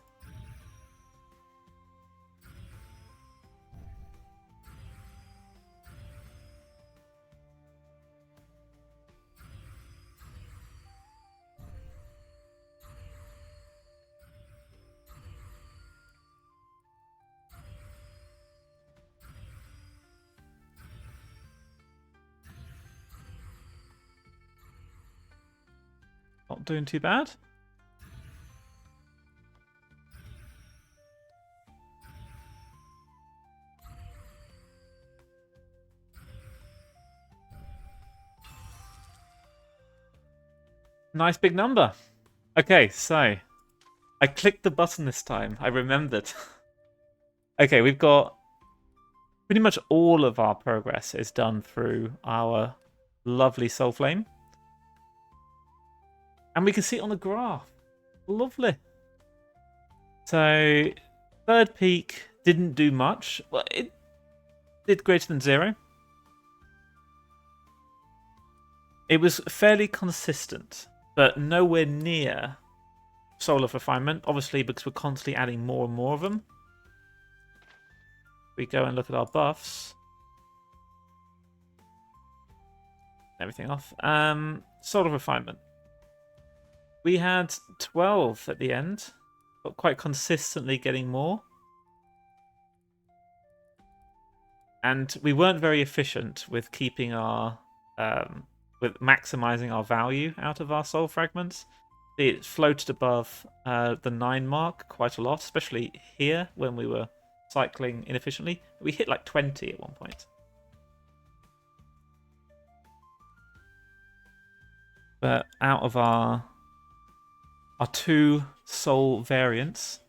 Not doing too bad. Nice big number. Okay, so I clicked the button this time. I remembered. Okay, we've got pretty much all of our progress is done through our lovely Soul Flame. And we can see it on the graph. Lovely. So, third peak didn't do much. Well, it did greater than 0. It was fairly consistent, but nowhere near Soul of Refinement, obviously because we're constantly adding more and more of them. We go and look at our buffs. Everything off. Soul of Refinement. We had 12 at the end, but quite consistently getting more. And we weren't very efficient with keeping our, with maximizing our value out of our soul fragments. It floated above the 9 mark quite a lot, especially here when we were cycling inefficiently. We hit like 20 at one point. But out of our 2 soul variants,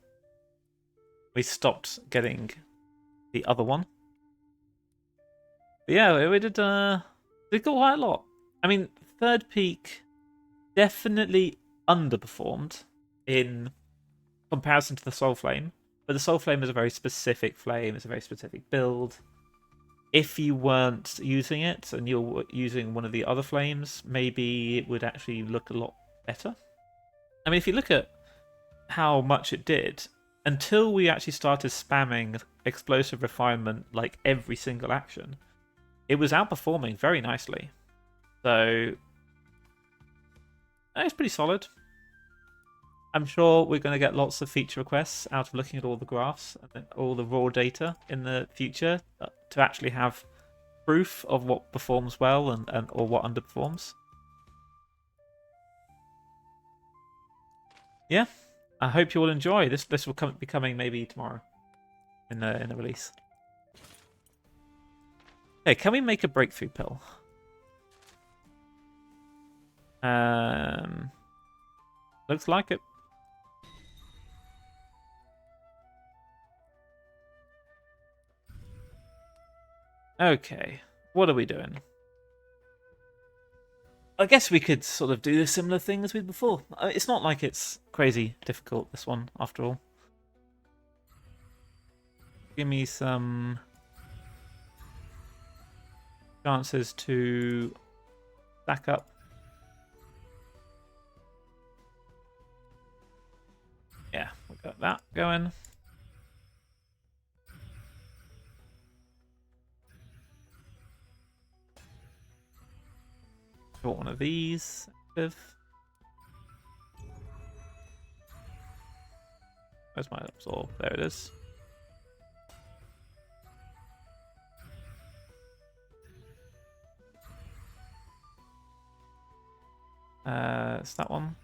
we stopped getting the other one. But yeah, we did quite a lot. I mean, third peak definitely underperformed in comparison to the Soul Flame. But the Soul Flame is a very specific flame. It's a very specific build. If you weren't using it and you're using one of the other flames, maybe it would actually look a lot better. I mean, if you look at how much it did, until we actually started spamming Explosive Refinement like every single action, it was outperforming very nicely. So it's pretty solid. I'm sure we're going to get lots of feature requests out of looking at all the graphs and all the raw data in the future to actually have proof of what performs well and or what underperforms. Yeah, I hope you all enjoy this. This will be coming maybe tomorrow in the release. Hey, can we make a breakthrough pill? Looks like it. Okay, what are we doing? I guess we could sort of do a similar thing as we did before. It's not like it's crazy difficult, this one, after all. Give me some chances to stack up. Yeah, we got that going. Got one of these active. Where's my absorb? There it is. It's that one.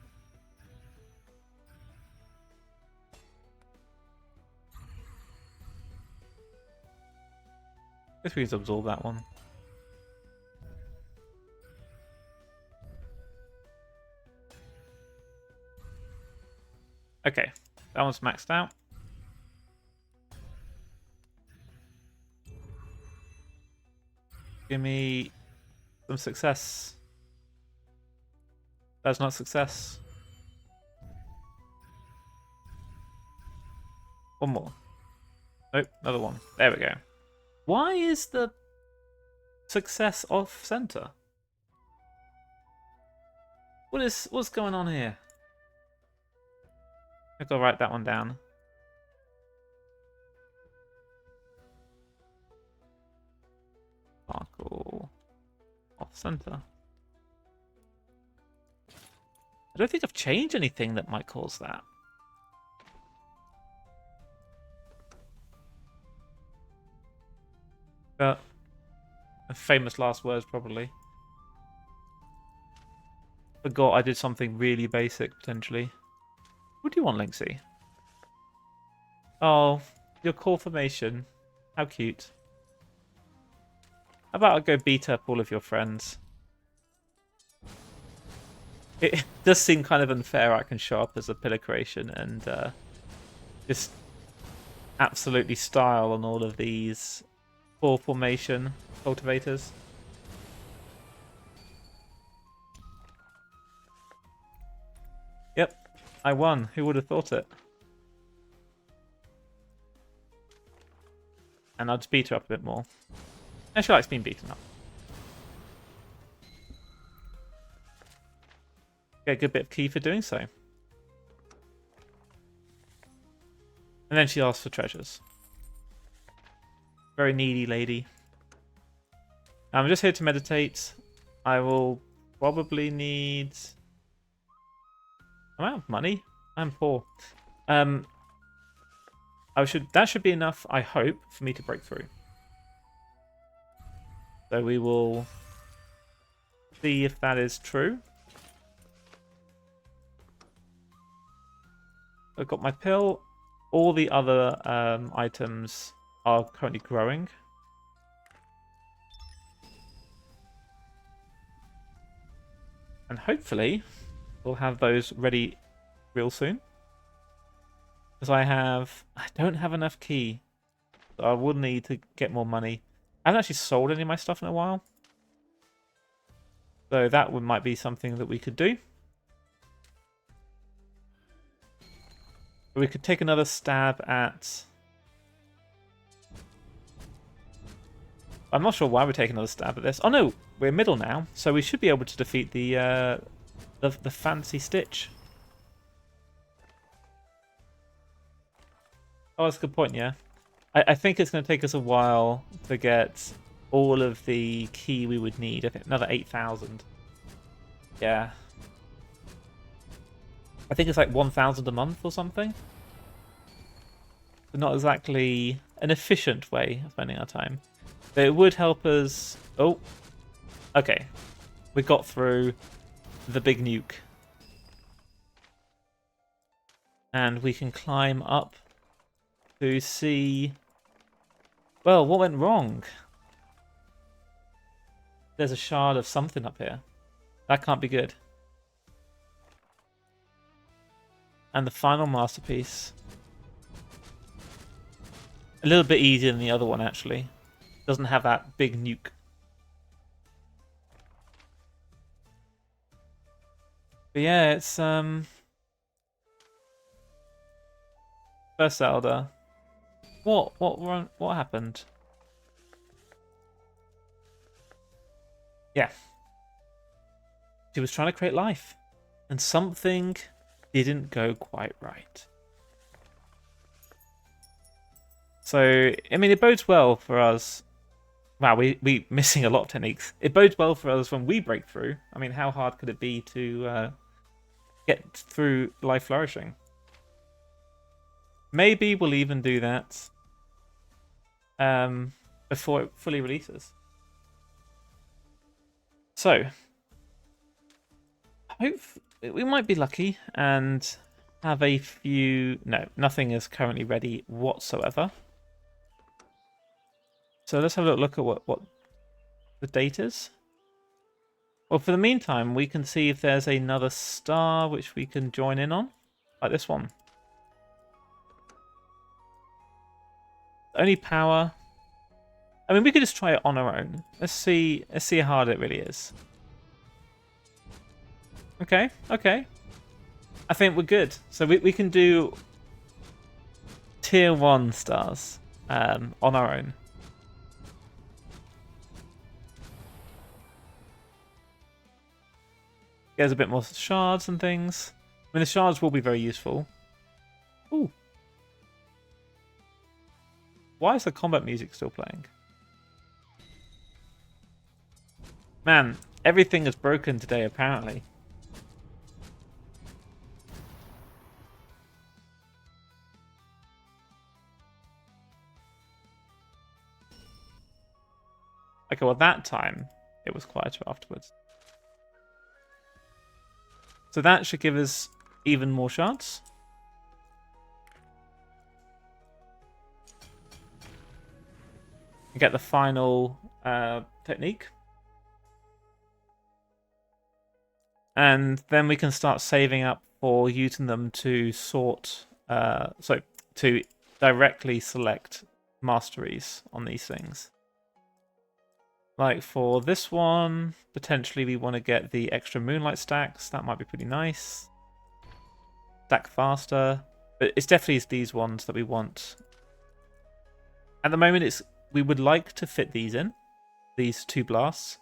Guess we can absorb that one. Okay, that one's maxed out. Give me some success. That's not success. One more. Nope, another one. There we go. Why is the success off center? What's going on here? I've got to write that one down. Sparkle off center. I don't think I've changed anything that might cause that. But a famous last words probably. Forgot I did something really basic potentially. What do you want, Lynxie? Oh, your core formation. How cute. How about I go beat up all of your friends? It does seem kind of unfair I can show up as a pillar creation and just absolutely style on all of these 4-formation cultivators. Yep, I won. Who would have thought it? And I'll just beat her up a bit more. And she likes being beaten up. Get a good bit of key for doing so. And then she asks for treasures. Very needy lady. I'm just here to meditate. I will probably need... I'm out of money. I'm poor. That should be enough, I hope, for me to break through. So we will see if that is true. I've got my pill. All the other items are currently growing. And hopefully we'll have those ready real soon. Because I don't have enough key. So I will need to get more money. I haven't actually sold any of my stuff in a while. So that might be something that we could do. We could take another stab at... I'm not sure why we're taking another stab at this. Oh no, we're middle now, so we should be able to defeat the fancy Stitch. Oh, that's a good point, yeah. I think it's going to take us a while to get all of the key we would need. I think another 8,000. Yeah. I think it's like 1,000 a month or something. But not exactly an efficient way of spending our time. But it would help us... Oh. Okay. We got through the big nuke. And we can climb up to see... Well, what went wrong? There's a shard of something up here. That can't be good. And the final masterpiece. A little bit easier than the other one, actually. Doesn't have that big nuke. But yeah, it's first Zelda. What happened? Yeah. She was trying to create life. And something didn't go quite right. So, I mean, it bodes well for us. Wow, we missing a lot of techniques. It bodes well for us when we break through. I mean, how hard could it be to get through Life Flourishing? Maybe we'll even do that before it fully releases. So, we might be lucky and have a few... No, nothing is currently ready whatsoever. So let's have a look at what the date is. Well, for the meantime, we can see if there's another star which we can join in on, like this one. Only power. I mean, we could just try it on our own. Let's see how hard it really is. Okay. I think we're good. So we can do tier 1 stars on our own. There's a bit more shards and things. I mean, the shards will be very useful. Ooh. Why is the combat music still playing? Man, everything is broken today, apparently. Okay, well, that time it was quieter afterwards. So that should give us even more shards. And get the final technique. And then we can start saving up for using them to sort... to directly select masteries on these things. Like for this one, potentially we want to get the extra moonlight stacks. That might be pretty nice. Stack faster. But it's definitely these ones that we want. At the moment, we would like to fit these in, these 2 blasts.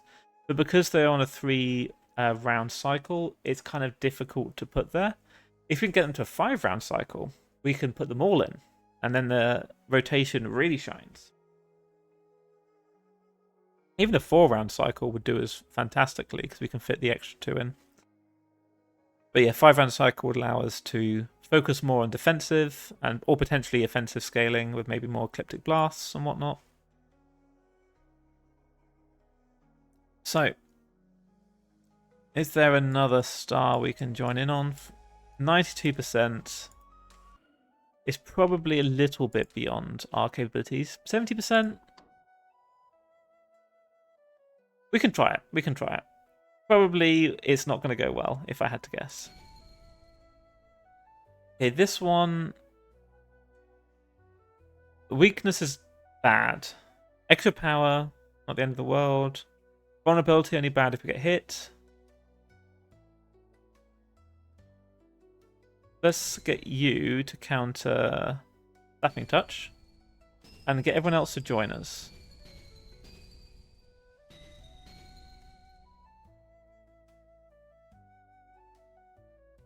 But because they're on a 3 round cycle, it's kind of difficult to put there. If we can get them to a 5 round cycle, we can put them all in. And then the rotation really shines. Even a 4 round cycle would do us fantastically because we can fit the extra 2 in. But yeah, 5 round cycle would allow us to focus more on defensive or potentially offensive scaling with maybe more ecliptic blasts and whatnot. So, is there another star we can join in on? 92% is probably a little bit beyond our capabilities. 70%? We can try it. We can try it. Probably it's not going to go well, if I had to guess. Okay, this one... Weakness is bad. Extra power, not the end of the world. Vulnerability, only bad if we get hit. Let's get you to counter Slapping Touch. And get everyone else to join us.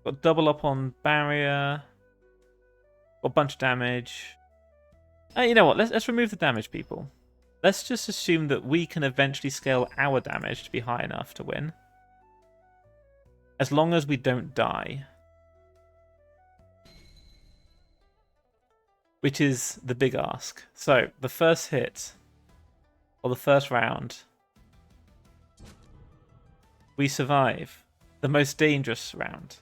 Got double up on barrier. Got a bunch of damage. You know what? Let's remove the damage, people. Let's just assume that we can eventually scale our damage to be high enough to win. As long as we don't die. Which is the big ask. So, the first hit, or the first round, we survive. The most dangerous round.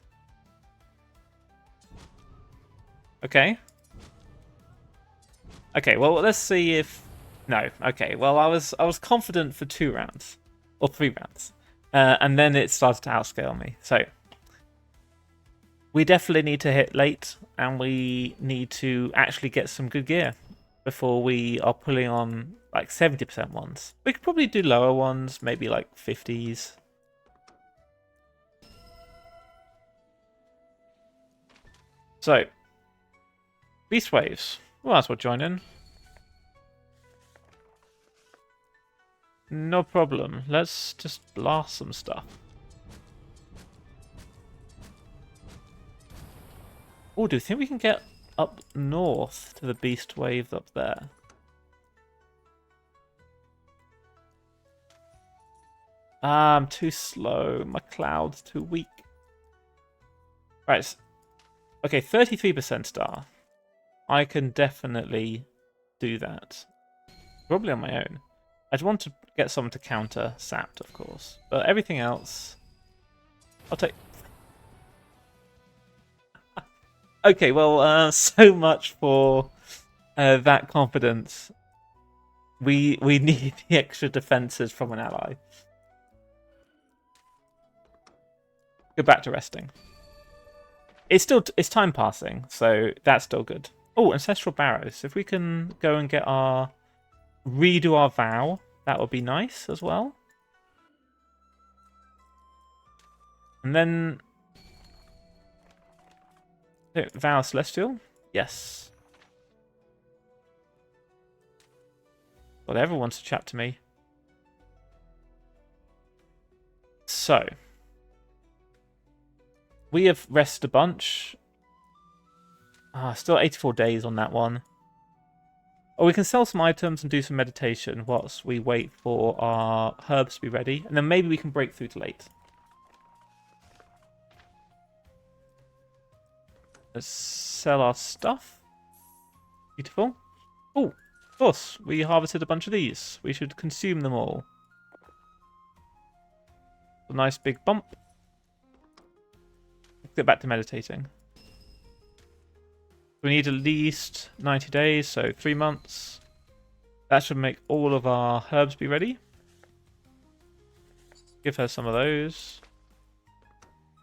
Okay. Okay, well, let's see if... No, okay. Well, I was confident for 2 rounds. Or 3 rounds. And then it started to outscale me. So, we definitely need to hit late. And we need to actually get some good gear before we are pulling on like 70% ones. We could probably do lower ones, maybe like 50s. So, Beast Waves. Well, that's what join in. No problem. Let's just blast some stuff. Oh, do you think we can get up north to the Beast Wave up there? I'm too slow. My cloud's too weak. Right. Okay, 33% star. I can definitely do that. Probably on my own. I'd want to get someone to counter Sapped, of course. But everything else... I'll take... Okay, well, so much for that confidence. We need the extra defenses from an ally. Go back to resting. It's time passing, so that's still good. Oh, Ancestral Barrows. If we can go and get redo our vow, that would be nice as well. And then Vow Celestial? Yes. Well, everyone wants to chat to me. So. We have rested a bunch. Still 84 days on that one. Oh, we can sell some items and do some meditation whilst we wait for our herbs to be ready. And then maybe we can break through to late. Let's sell our stuff. Beautiful. Oh, of course. We harvested a bunch of these. We should consume them all. A nice big bump. Let's get back to meditating. We need at least 90 days, so 3 months. That should make all of our herbs be ready. Give her some of those.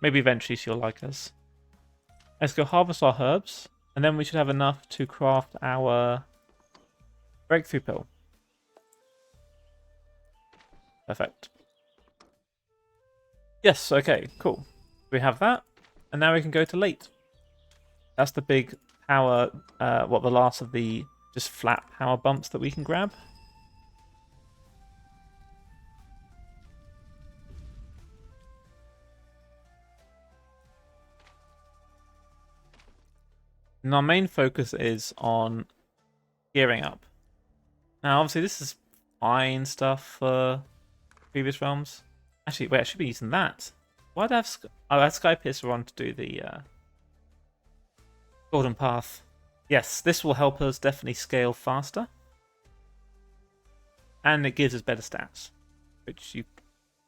Maybe eventually she'll like us. Let's go harvest our herbs. And then we should have enough to craft our breakthrough pill. Perfect. Yes, okay, cool. We have that. And now we can go to late. That's the big power, the last of the just flat power bumps that we can grab. And our main focus is on gearing up. Now, obviously, this is fine stuff for previous realms. Actually, wait, I should be using that. Why do I have... I had Sky Piercer on to do the Golden Path. Yes, this will help us definitely scale faster. And it gives us better stats, which you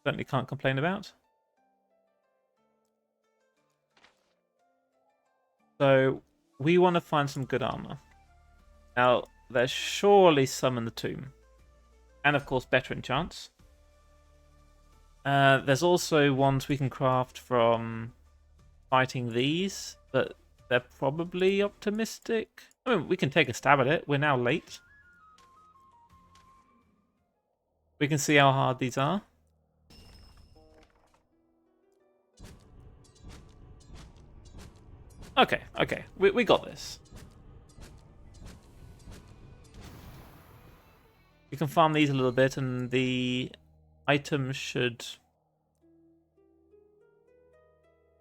certainly can't complain about. So, we want to find some good armor. Now, there's surely some in the tomb. And of course, better enchants. There's also ones we can craft from fighting these, but they're probably optimistic. I mean, we can take a stab at it. We're now late. We can see how hard these are. Okay, okay. We got this. We can farm these a little bit, and the items should...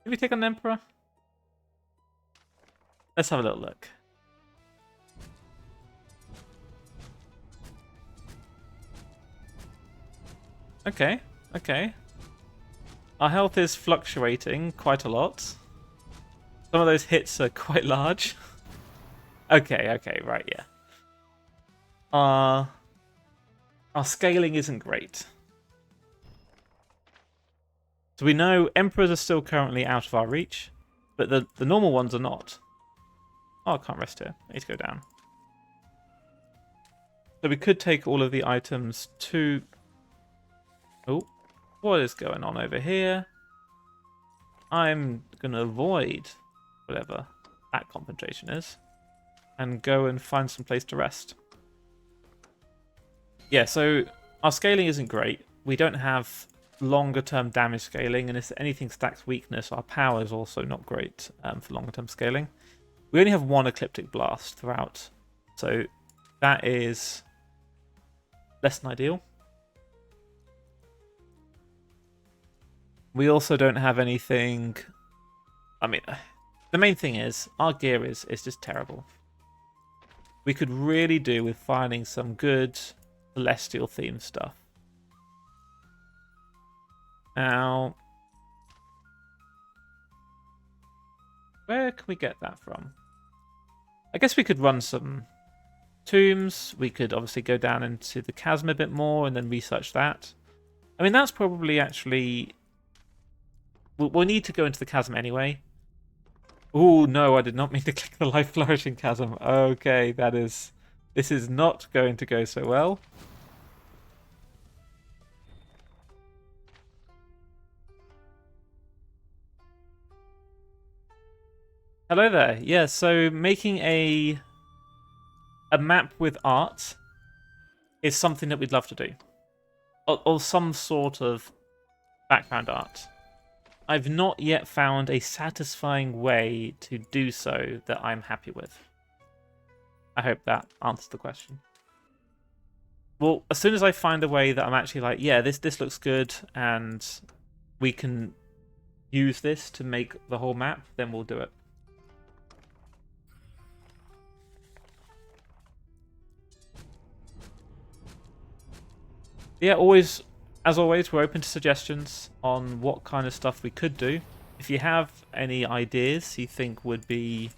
Did we take an Emperor? Let's have a little look. Okay, okay. Our health is fluctuating quite a lot. Some of those hits are quite large. Okay, okay, right, yeah. Our scaling isn't great. So we know Emperors are still currently out of our reach, but the normal ones are not. Oh, I can't rest here. I need to go down. So we could take all of the items to... Oh, what is going on over here? I'm going to avoid whatever that compensation is and go and find some place to rest. Yeah, so our scaling isn't great. We don't have longer term damage scaling, and if anything stacks weakness, our power is also not great for longer term scaling. We only have one Ecliptic Blast throughout, so that is less than ideal. We also don't have anything... I mean, the main thing is, our gear is just terrible. We could really do with finding some good Celestial themed stuff. Now, where can we get that from? I guess we could run some tombs. We could obviously go down into the chasm a bit more and then research that. I mean, that's probably actually... We'll need to go into the chasm anyway. Oh no, I did not mean to click the Life Flourishing chasm. Okay, this is not going to go so well. Hello there. Yeah, so making a map with art is something that we'd love to do. Or some sort of background art. I've not yet found a satisfying way to do so that I'm happy with. I hope that answers the question. Well, as soon as I find a way that I'm actually like, yeah, this looks good, and we can use this to make the whole map, then we'll do it. Yeah, as always, we're open to suggestions on what kind of stuff we could do. If you have any ideas you think would be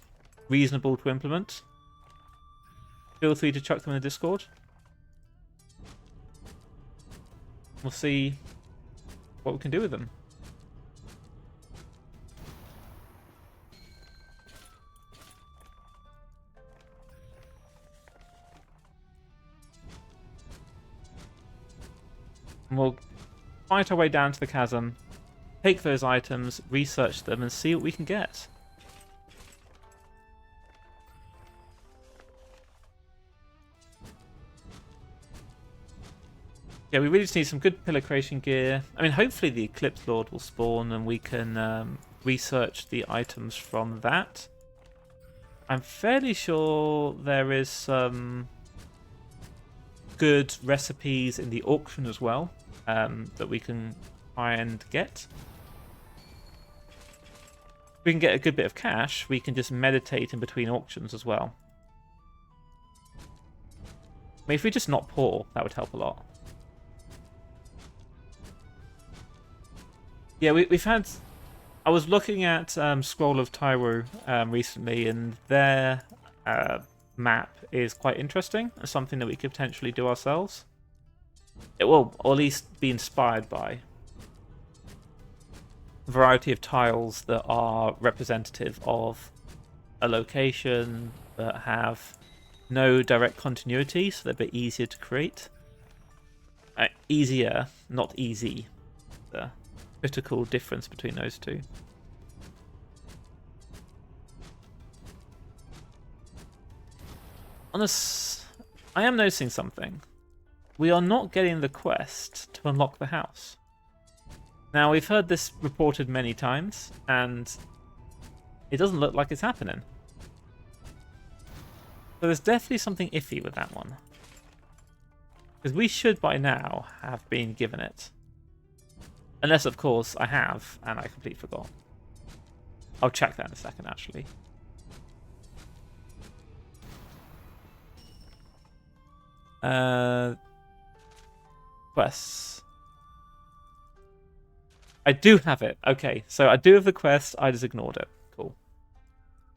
reasonable to implement, feel free to chuck them in the Discord. We'll see what we can do with them. And we'll fight our way down to the chasm, take those items, research them, and see what we can get. Yeah, we really just need some good pillar creation gear. I mean, hopefully the Eclipse Lord will spawn and we can research the items from that. I'm fairly sure there is some good recipes in the auction as well that we can try and get. If we can get a good bit of cash, we can just meditate in between auctions as well. I mean, if we're just not poor, that would help a lot. Yeah, we've had... I was looking at Scroll of Tyro recently, and their map is quite interesting. It's something that we could potentially do ourselves. It will, or at least be inspired by. A variety of tiles that are representative of a location, that have no direct continuity, so they're a bit easier to create. Easier, not easy. The critical difference between those two. I am noticing something. We are not getting the quest to unlock the house. Now, we've heard this reported many times, and it doesn't look like it's happening. So there's definitely something iffy with that one. Because we should by now have been given it. Unless, of course, I have, and I completely forgot. I'll check that in a second, actually. Quests. I do have it. Okay, so I do have the quest, I just ignored it. Cool.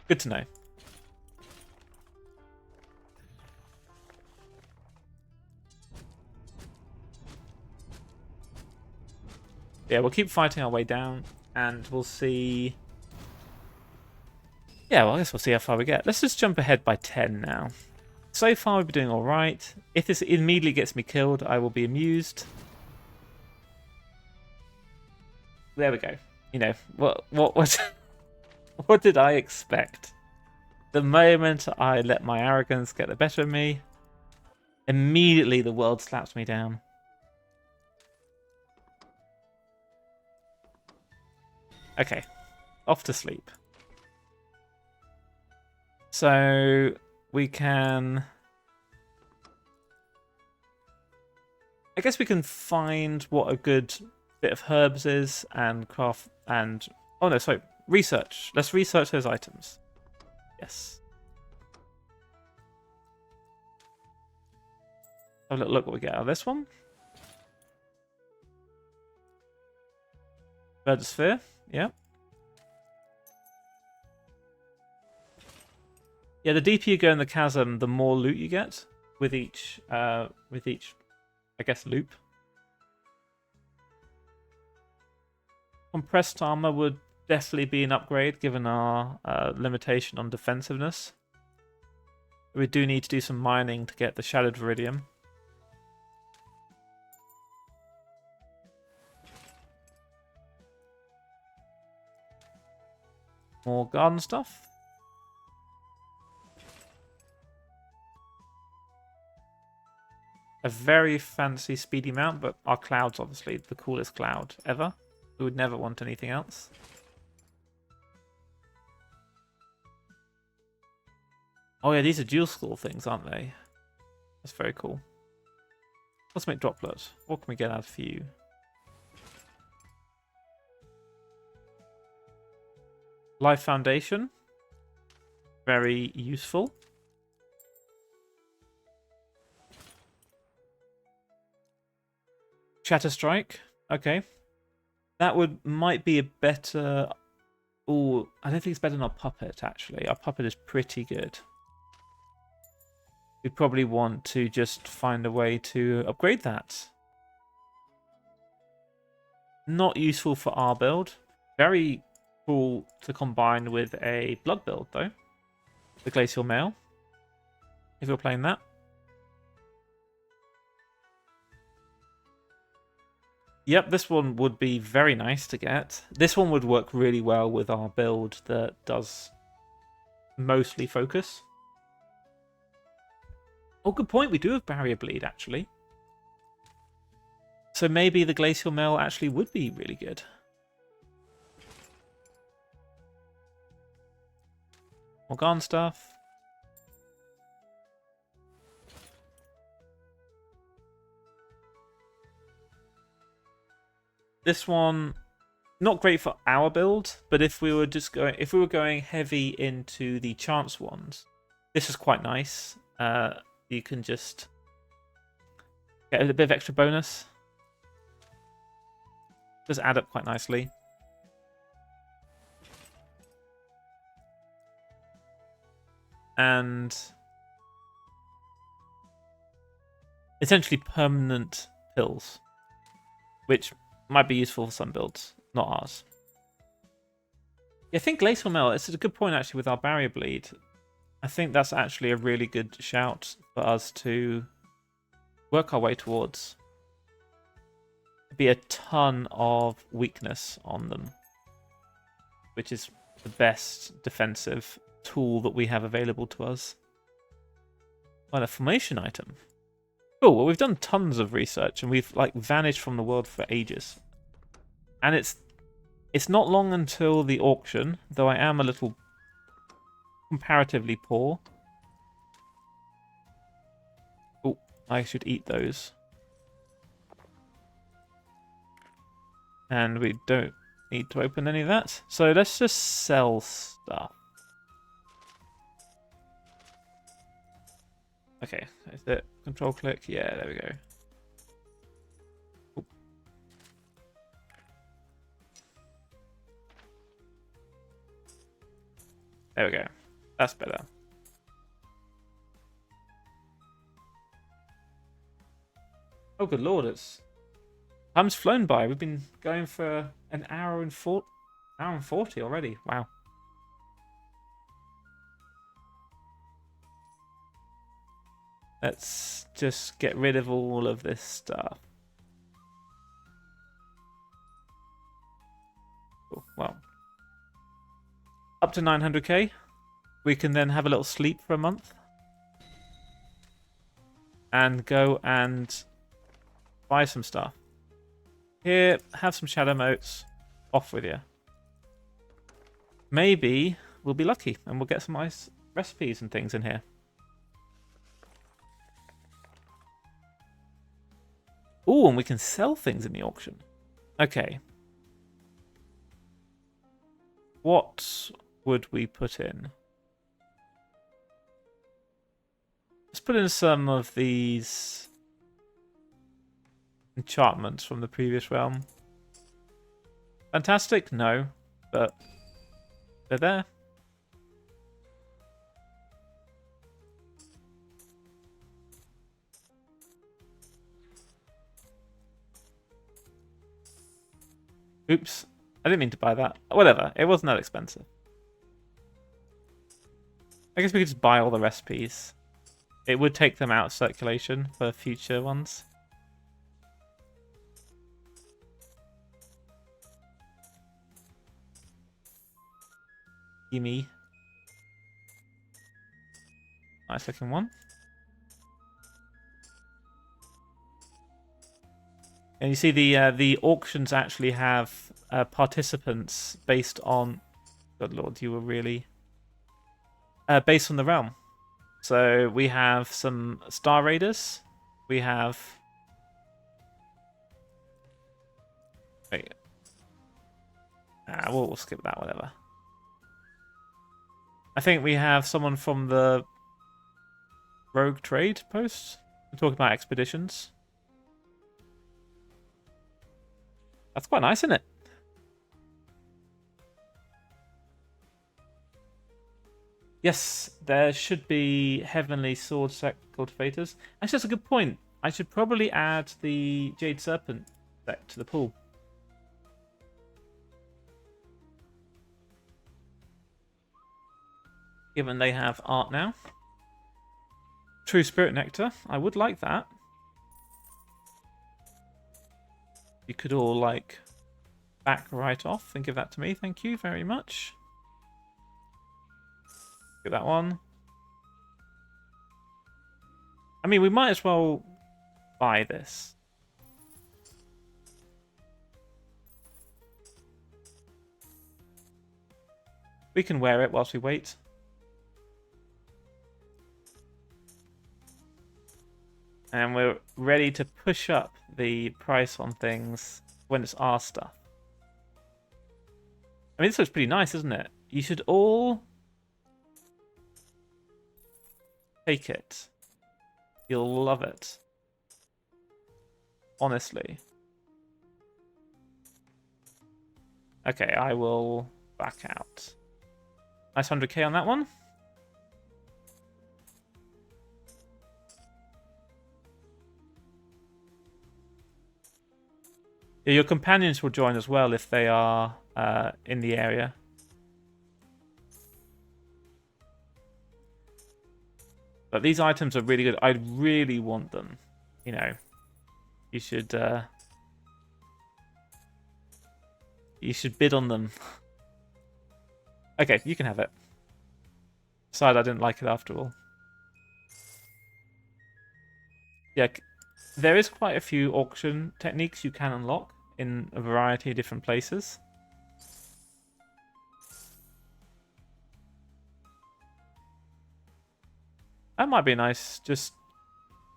Good to know. Yeah, we'll keep fighting our way down, and we'll see... Yeah, well, I guess we'll see how far we get. Let's just jump ahead by 10 now. So far, we've been doing alright. If this immediately gets me killed, I will be amused. There we go. You know, what what did I expect? The moment I let my arrogance get the better of me, immediately the world slaps me down. Okay, off to sleep. So we can... I guess we can find what a good bit of herbs is and craft and... Oh no, sorry, research. Let's research those items. Yes. Have a little look what we get out of this one. Bird sphere, yeah. Yeah, the deeper you go in the chasm, the more loot you get with each, I guess, loop. Compressed armor would definitely be an upgrade given our limitation on defensiveness. We do need to do some mining to get the Shadowed Viridium. More garden stuff. A very fancy speedy mount, but our cloud's obviously the coolest cloud ever. We would never want anything else. Oh yeah, these are dual skull things, aren't they? That's very cool. Cosmic Droplet. What can we get out of you? Life Foundation. Very useful. Shatter Strike. Okay. That might be a better... Oh, I don't think it's better than our Puppet, actually. Our Puppet is pretty good. We probably want to just find a way to upgrade that. Not useful for our build. Very cool to combine with a blood build, though. The Glacial Mail. If you're playing that. Yep, this one would be very nice to get. This one would work really well with our build that does mostly focus. Oh, good point. We do have Barrier Bleed, actually. So maybe the Glacial Mail actually would be really good. Morgan stuff. This one, not great for our build, but if we were going heavy into the chance ones, this is quite nice. You can just get a bit of extra bonus. Does add up quite nicely. And essentially permanent pills, which might be useful for some builds, not ours. Yeah, I think Glacial Mail, it's a good point actually with our Barrier Bleed. I think that's actually a really good shout for us to work our way towards. Be a ton of weakness on them, which is the best defensive tool that we have available to us. Well, a formation item. Cool, well, we've done tons of research and we've like vanished from the world for ages. And it's not long until the auction, though I am a little comparatively poor. Oh, I should eat those. And we don't need to open any of that. So let's just sell stuff. Okay, is it control click? Yeah, there we go. Oop. There we go. That's better. Oh, good lord, time's flown by. We've been going for an hour and 40 already. Wow. Let's just get rid of all of this stuff. Cool. Well, up to 900k. We can then have a little sleep for a month. And go and buy some stuff. Here, have some shadow motes. Off with you. Maybe we'll be lucky and we'll get some nice recipes and things in here. Ooh, and we can sell things in the auction. Okay. What would we put in? Let's put in some of these enchantments from the previous realm. Fantastic? No, but they're there. Oops, I didn't mean to buy that. Whatever, it wasn't that expensive. I guess we could just buy all the recipes. It would take them out of circulation for future ones. Gimme. Nice looking one. And you see the auctions actually have participants based on... Good lord, you were really... based on the realm. So we have some Star Raiders. We have... Wait. We'll skip that, whatever. I think we have someone from the Rogue Trade post. We're talking about expeditions. That's quite nice, isn't it? Yes, there should be Heavenly Sword Sect Cultivators. Actually, that's a good point. I should probably add the Jade Serpent sect to the pool. Given they have art now. True Spirit Nectar. I would like that. You could all, like, back right off and give that to me. Thank you very much. Get that one. I mean, we might as well buy this. We can wear it whilst we wait. And we're ready to push up the price on things when it's our stuff. I mean, this looks pretty nice, isn't it? You should all take it. You'll love it. Honestly. Okay, I will back out. Nice 100k on that one. Yeah, your companions will join as well if they are in the area. But these items are really good. I really want them. You know, you should bid on them. Okay, you can have it. Decide I didn't like it after all. Yeah, there is quite a few auction techniques you can unlock in a variety of different places. That might be nice. Just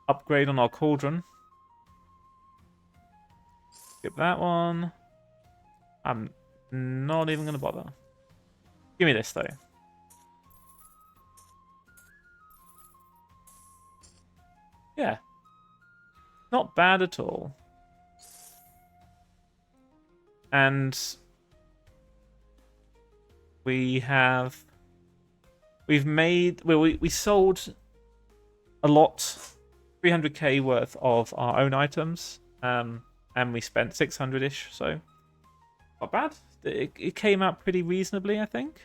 upgrade on our cauldron. Skip that one. I'm not even going to bother. Give me this, though. Yeah. Not bad at all. And we sold a lot, 300k worth of our own items, and we spent 600-ish, so not bad. It came out pretty reasonably, I think.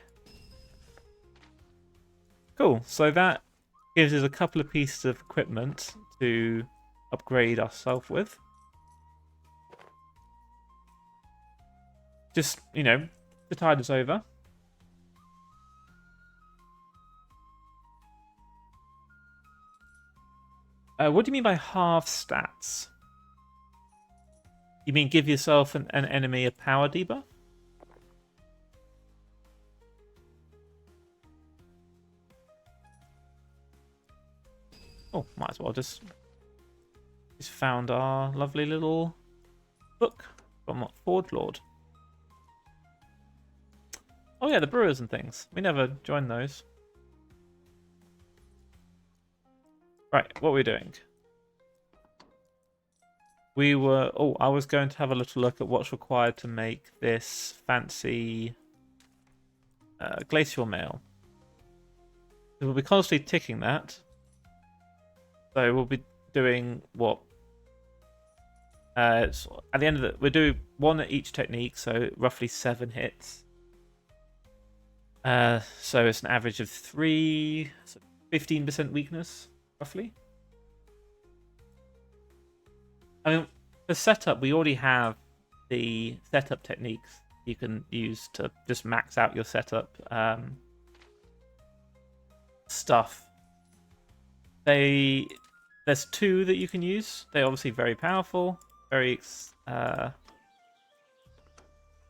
Cool, so that gives us a couple of pieces of equipment to upgrade ourselves with. Just, you know, the tide is over. What do you mean by half stats? You mean give yourself an enemy a power debuff? Oh, might as well just found our lovely little book from Forge Lord. Oh yeah, the brewers and things. We never joined those. Right, what are we doing? We were... Oh, I was going to have a little look at what's required to make this fancy glacial mail. We'll be constantly ticking that. So we'll be doing what? It's at the end of we'll do one at each technique, so roughly 7 hits. So it's an average of 3, so 15% weakness, roughly. I mean, for setup, we already have the setup techniques you can use to just max out your setup stuff. There's 2 that you can use. They're obviously very powerful, very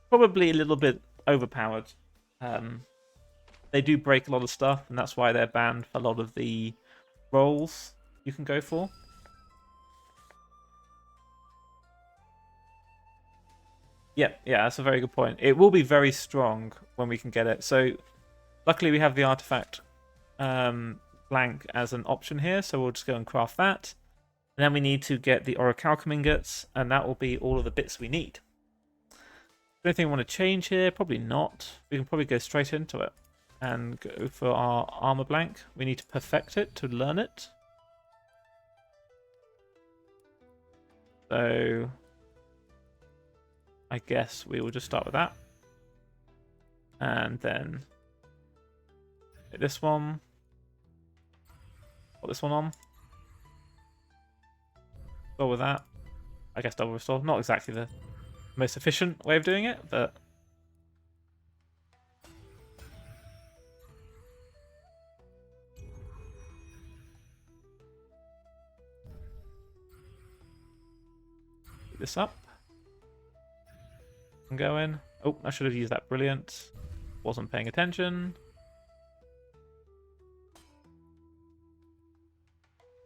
probably a little bit overpowered. They do break a lot of stuff, and that's why they're banned for a lot of the roles you can go for. Yeah, that's a very good point. It will be very strong when we can get it. So, luckily we have the artifact blank as an option here, so we'll just go and craft that. And then we need to get the orichalcum ingots, and that will be all of the bits we need. Anything I want to change here? Probably not. We can probably go straight into it and go for our armor blank. We need to perfect it to learn it. So I guess we will just start with that. And then hit this one. Put this one on. Go with that. I guess double restore. Not exactly the most efficient way of doing it, but pick this up and go in. Oh, I should have used that. Brilliant. wasn't paying attention.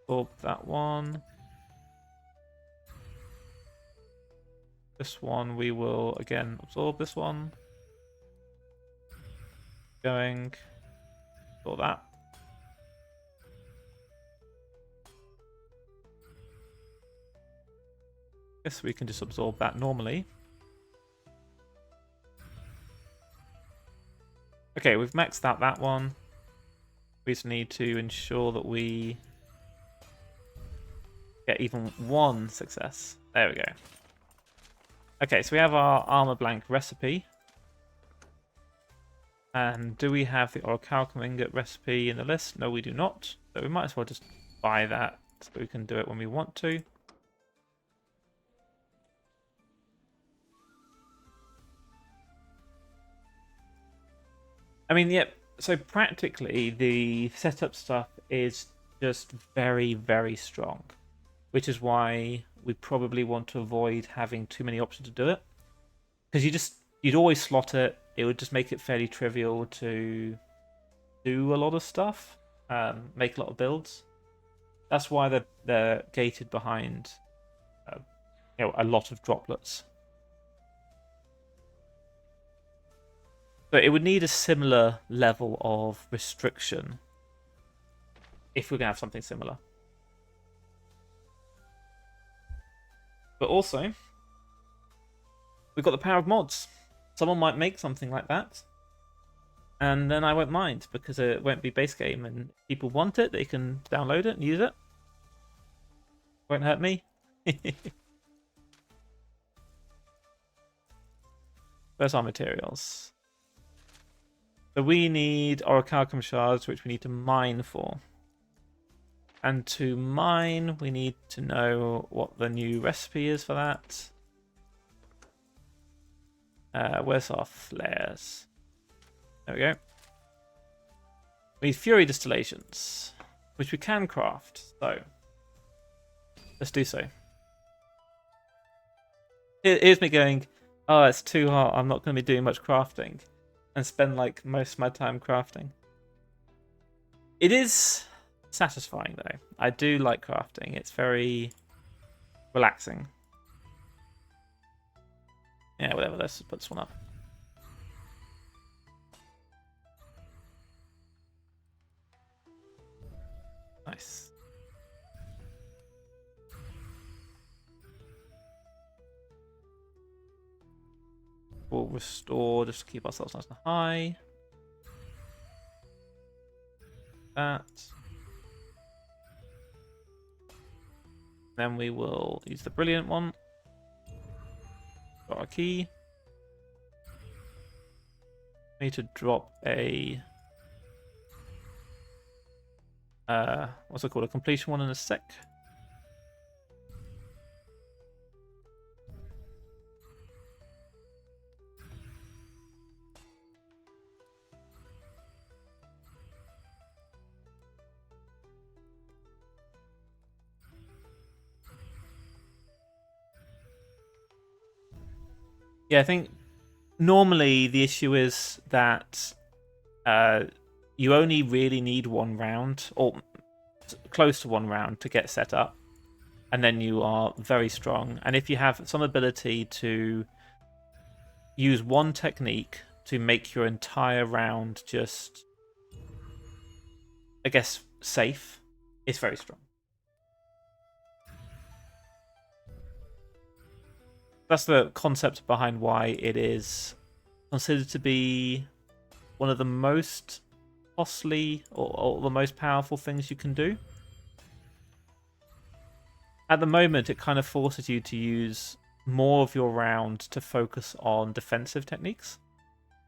Absorb that one. This one we will again absorb this one. Going. Absorb that. Guess we can just absorb that normally. Okay, we've maxed out that one. We just need to ensure that we get even one success. There we go. Okay, so we have our armor blank recipe. And do we have the orichalcum ingot recipe in the list? No, we do not. So we might as well just buy that so we can do it when we want to. I mean, yep. So practically, the setup stuff is just very, very strong, which is why we probably want to avoid having too many options to do it, because you'd always slot it. It would just make it fairly trivial to do a lot of stuff, make a lot of builds. That's why they're gated behind, a lot of droplets. But it would need a similar level of restriction if we're going to have something similar. But also, we've got the power of mods. Someone might make something like that, and then I won't mind, because it won't be base game, and if people want it, they can download it and use it. Won't hurt me. Where's our materials? So we need orichalcum shards, which we need to mine for. And to mine, we need to know what the new recipe is for that. Where's our flares? There we go. We need fury distillations, which we can craft. So let's do so. Here's me going, oh, it's too hot. I'm not going to be doing much crafting. And spend like most of my time crafting. It is satisfying though. I do like crafting. It's very relaxing. Yeah, whatever. Let's put this one up. Nice. We'll restore just to keep ourselves nice and high. That. Then we will use the brilliant one. Got our key. We need to drop a what's it called? A completion one in a sec. Yeah, I think normally the issue is that you only really need one round, or close to one round, to get set up, and then you are very strong. And if you have some ability to use one technique to make your entire round just, I guess, safe, it's very strong. That's the concept behind why it is considered to be one of the most costly or the most powerful things you can do. At the moment, it kind of forces you to use more of your round to focus on defensive techniques.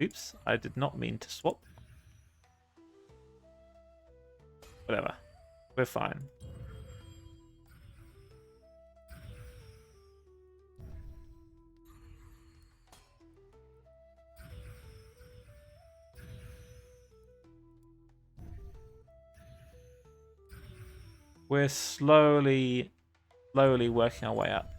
Oops, I did not mean to swap. Whatever, we're fine. We're slowly working our way up.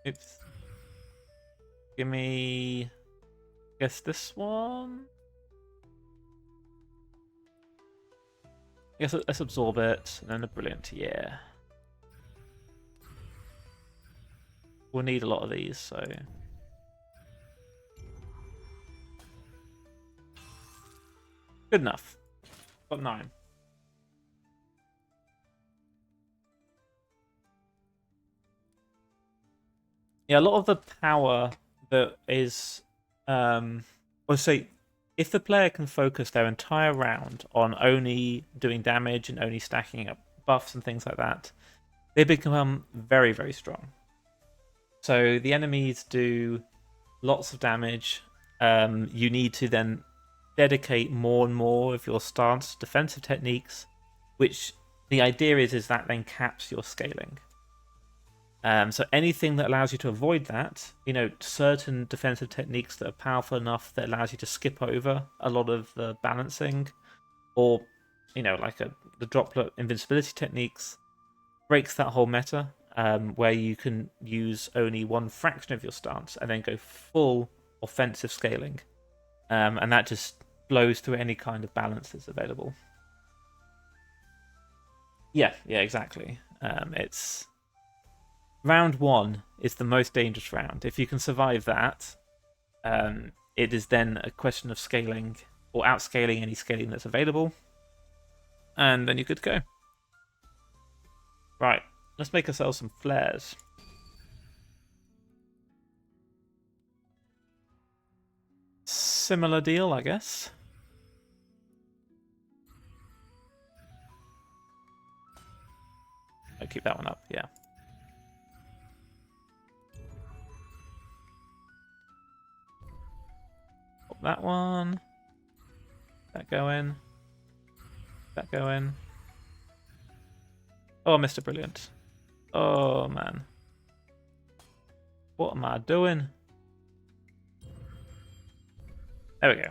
Oops. Give me, I guess this one. I guess let's absorb it, and then a brilliant, yeah. We'll need a lot of these, so. Good enough. Got 9. Yeah, a lot of the power that is, or say, if the player can focus their entire round on only doing damage and only stacking up buffs and things like that, they become very, very strong. So the enemies do lots of damage. You need to then dedicate more and more of your stance to defensive techniques, which the idea is that then caps your scaling. So anything that allows you to avoid that, certain defensive techniques that are powerful enough that allows you to skip over a lot of the balancing, or like the droplet invincibility techniques, breaks that whole meta, where you can use only one fraction of your stance and then go full offensive scaling, and that just blows through any kind of balance that's available. Yeah, exactly. It's round 1 is the most dangerous round. If you can survive that, it is then a question of scaling or outscaling any scaling that's available, and then you're good to go. Right, let's make ourselves some flares. Similar deal, I guess. I'll keep that one up, yeah. Pop that one. That go in. That go in. Oh, Mr. Brilliant. Oh, man. What am I doing? There we go.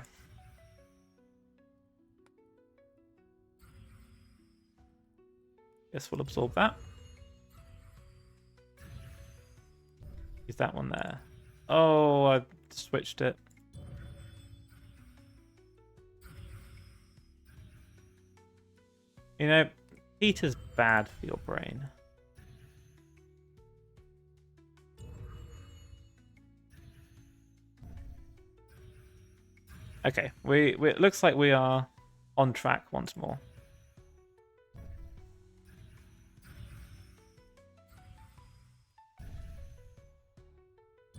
Guess we'll absorb that. Use that one there. Oh, I switched it. Heat is bad for your brain. Okay, it looks like we are on track once more.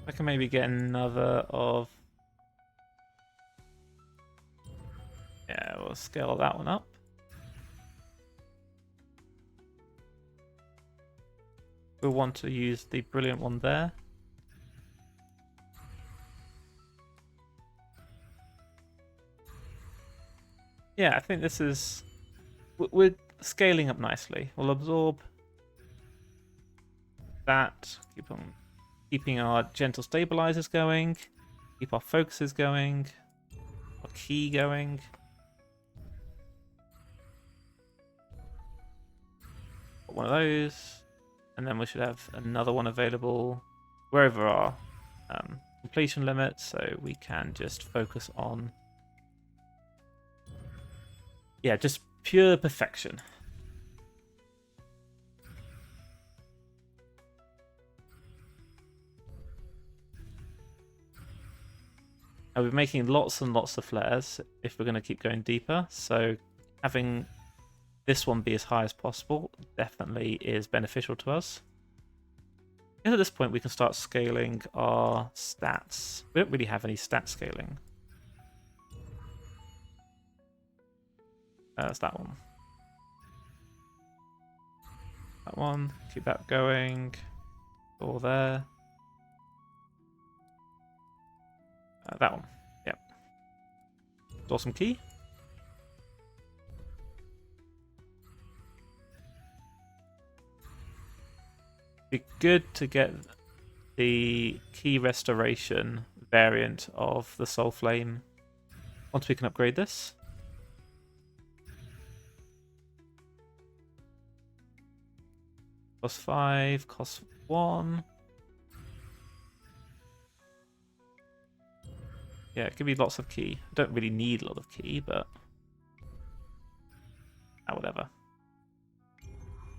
I can maybe get another of... Yeah, we'll scale that one up. We'll want to use the brilliant one there. Yeah, I think this is... We're scaling up nicely. We'll absorb that. Keep on keeping our gentle stabilizers going. Keep our focuses going. Our key going. Got one of those. And then we should have another one available wherever our completion limit, so we can just focus on... Yeah, just pure perfection. I'll be making lots and lots of flares if we're going to keep going deeper, so having this one be as high as possible definitely is beneficial to us. And at this point we can start scaling our stats. We don't really have any stat scaling. That's that one. That one, keep that going. All there. That one, yep. Awesome key. Be good to get the key restoration variant of the Soul Flame once we can upgrade this. Cost 5, cost 1. Yeah, give me lots of key. I don't really need a lot of key, but whatever.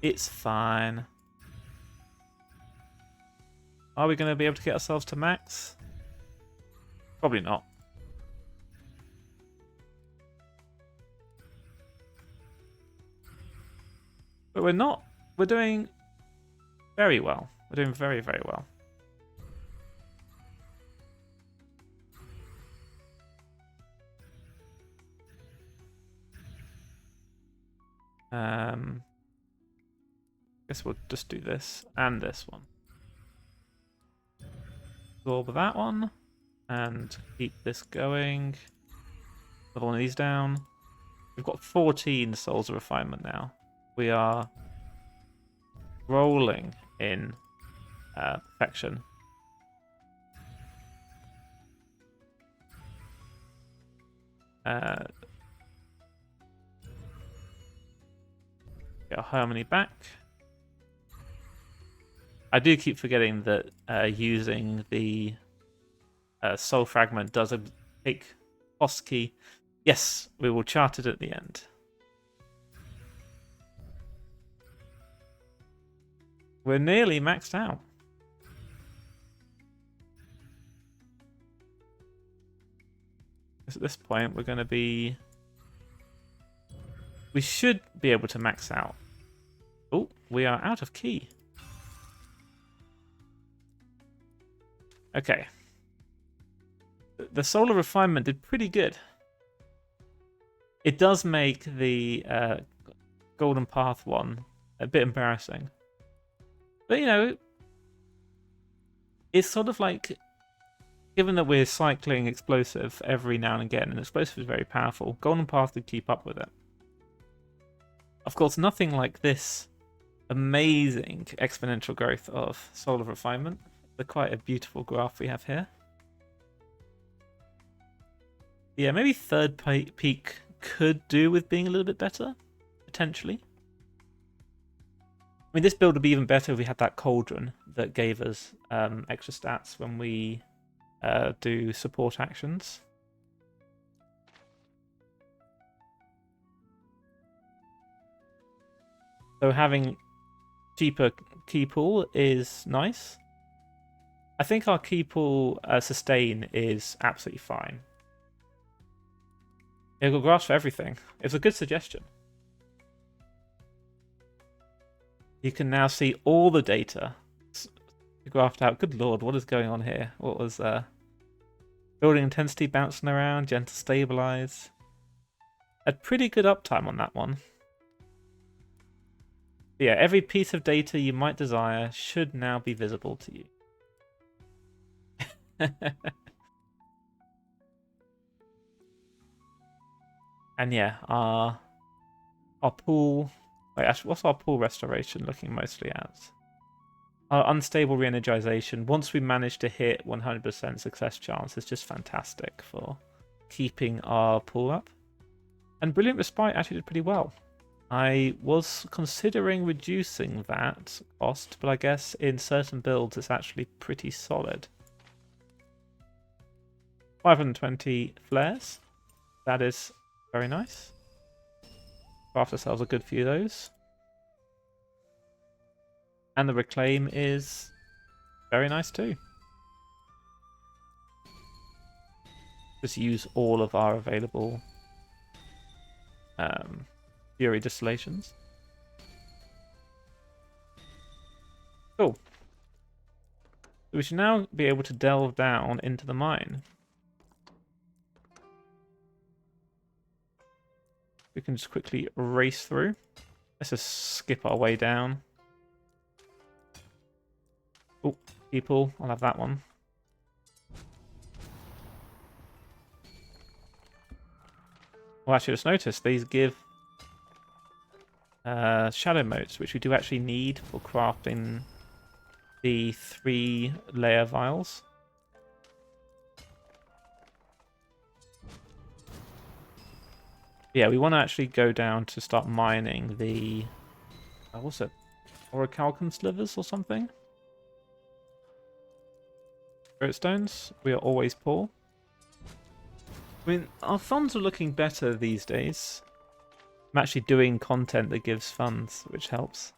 It's fine. Are we going to be able to get ourselves to max? Probably not. But we're not. We're doing very well. We're doing very, very well. Guess we'll just do this and this one. Absorb that one and keep this going. Another one of these down. We've got 14 souls of refinement now. We are rolling in perfection. Get our harmony back. I do keep forgetting that using the soul fragment does take cost key. Yes, we will chart it at the end. We're nearly maxed out. At this point, we're going to be... We should be able to max out. Oh, we are out of key. Okay. The Solar Refinement did pretty good. It does make the Golden Path one a bit embarrassing. But, you know, it's sort of like, given that we're cycling Explosive every now and again, and Explosive is very powerful, Golden Path did keep up with it. Of course, nothing like this amazing exponential growth of Solar Refinement. Quite a beautiful graph we have here. Yeah, maybe third peak could do with being a little bit better, potentially. I mean, this build would be even better if we had that cauldron that gave us extra stats when we do support actions. So having cheaper key pool is nice. I think our key pool sustain is absolutely fine. It'll go grass for everything. It's a good suggestion. You can now see all the data graphed out. Good lord, what is going on here? What was building intensity bouncing around, gentle stabilize. A pretty good uptime on that one. But yeah, every piece of data you might desire should now be visible to you. And yeah, our pool... Wait, actually, what's our pool restoration looking mostly at? Our unstable re-energization, once we manage to hit 100% success chance, is just fantastic for keeping our pool up. And Brilliant Respite actually did pretty well. I was considering reducing that cost, but I guess in certain builds it's actually pretty solid. 520 flares. That is very nice. Craft ourselves a good few of those. And the Reclaim is very nice too. Just use all of our available Fury Distillations. Cool. So we should now be able to delve down into the mine. We can just quickly race through. Let's just skip our way down. Oh, people, I'll have that one. Well, actually, just noticed these give shadow motes, which we do actually need for crafting the 3-layer vials. Yeah, we want to actually go down to start mining the... what's it? Orichalcum slivers or something? Spirit stones. We are always poor. I mean, our funds are looking better these days. I'm actually doing content that gives funds, which helps.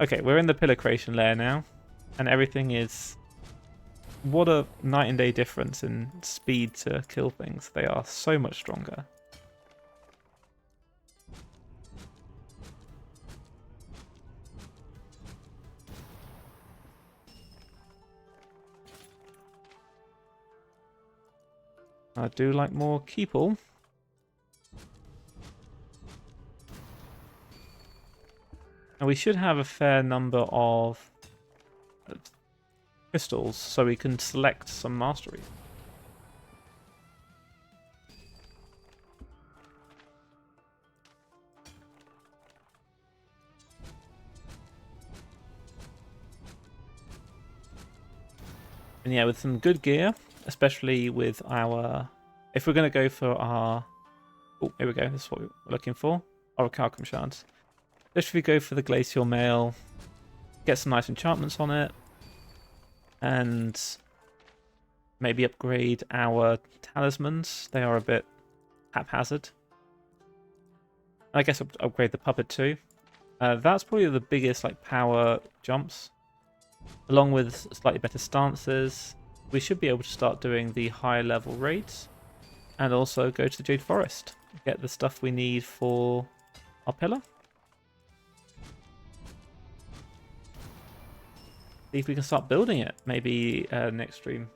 Okay, we're in the pillar creation layer now, and everything is... What a night and day difference in speed to kill things. They are so much stronger. I do like more Keeple. And we should have a fair number of crystals, so we can select some mastery. And yeah, with some good gear, especially with our... If we're going to go for our... Oh, here we go. This is what we're looking for. Orichalcum shards. If we go for the Glacial Mail, get some nice enchantments on it, and maybe upgrade our talismans. They are a bit haphazard. I guess upgrade the puppet too. That's probably the biggest like power jumps. Along with slightly better stances, we should be able to start doing the higher level raids, and also go to the Jade Forest, get the stuff we need for our pillar. See if we can start building it, maybe next stream.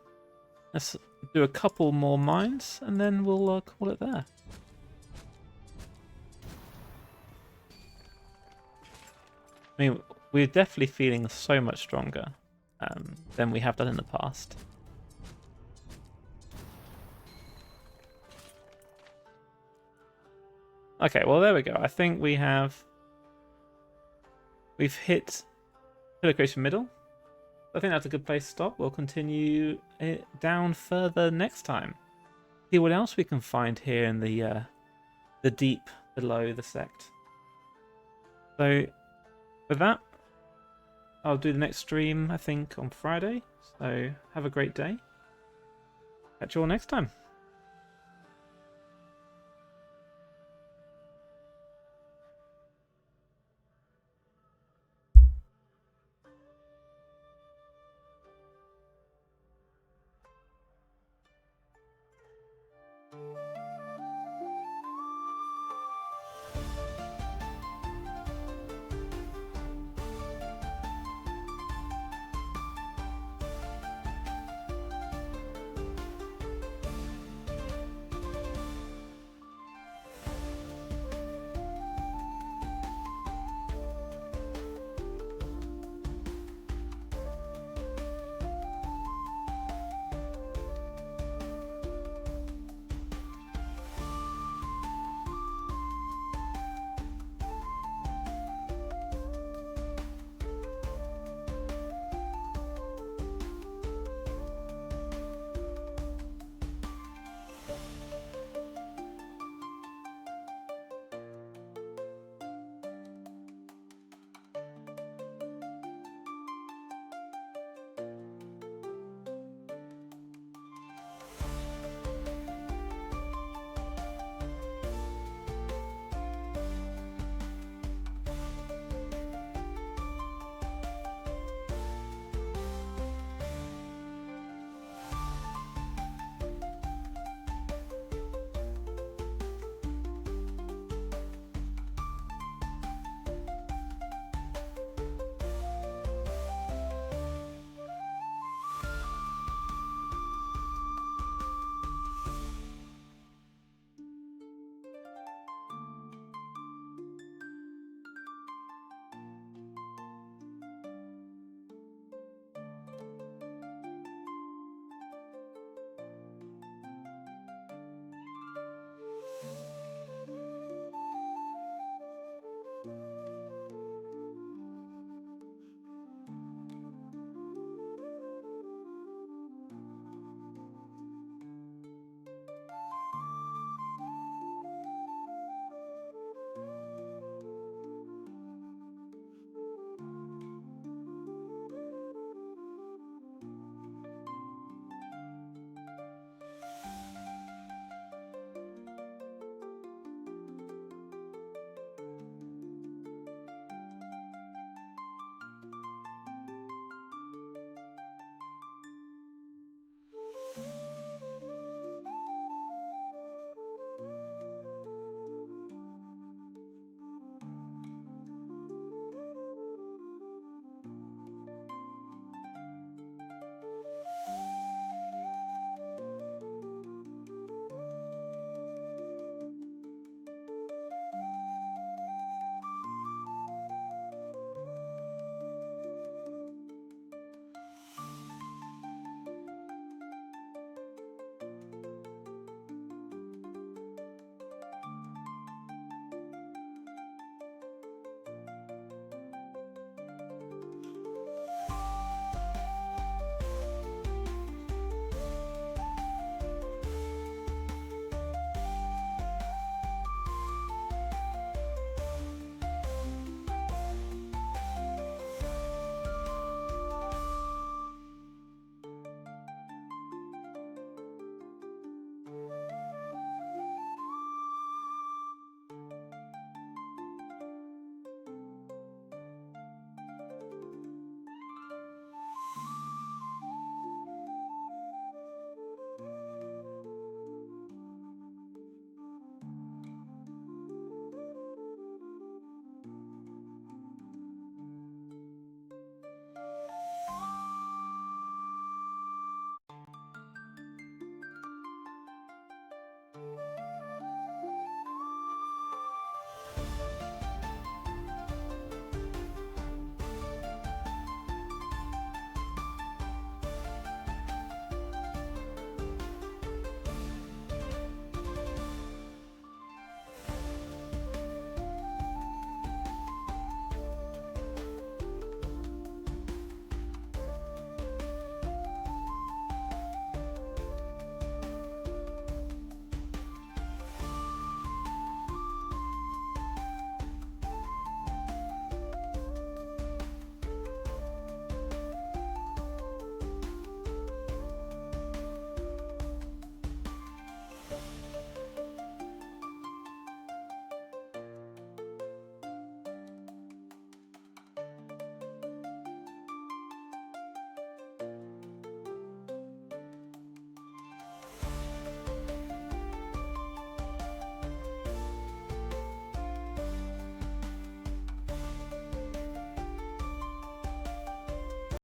Let's do a couple more mines, and then we'll call it there. I mean, we're definitely feeling so much stronger than we have done in the past. Okay, well there we go. I think we've hit pillar creation middle. I think that's a good place to stop. We'll continue it down further next time. See what else we can find here in the deep below the sect. So with that, I'll do the next stream, I think, on Friday. So have a great day. Catch you all next time.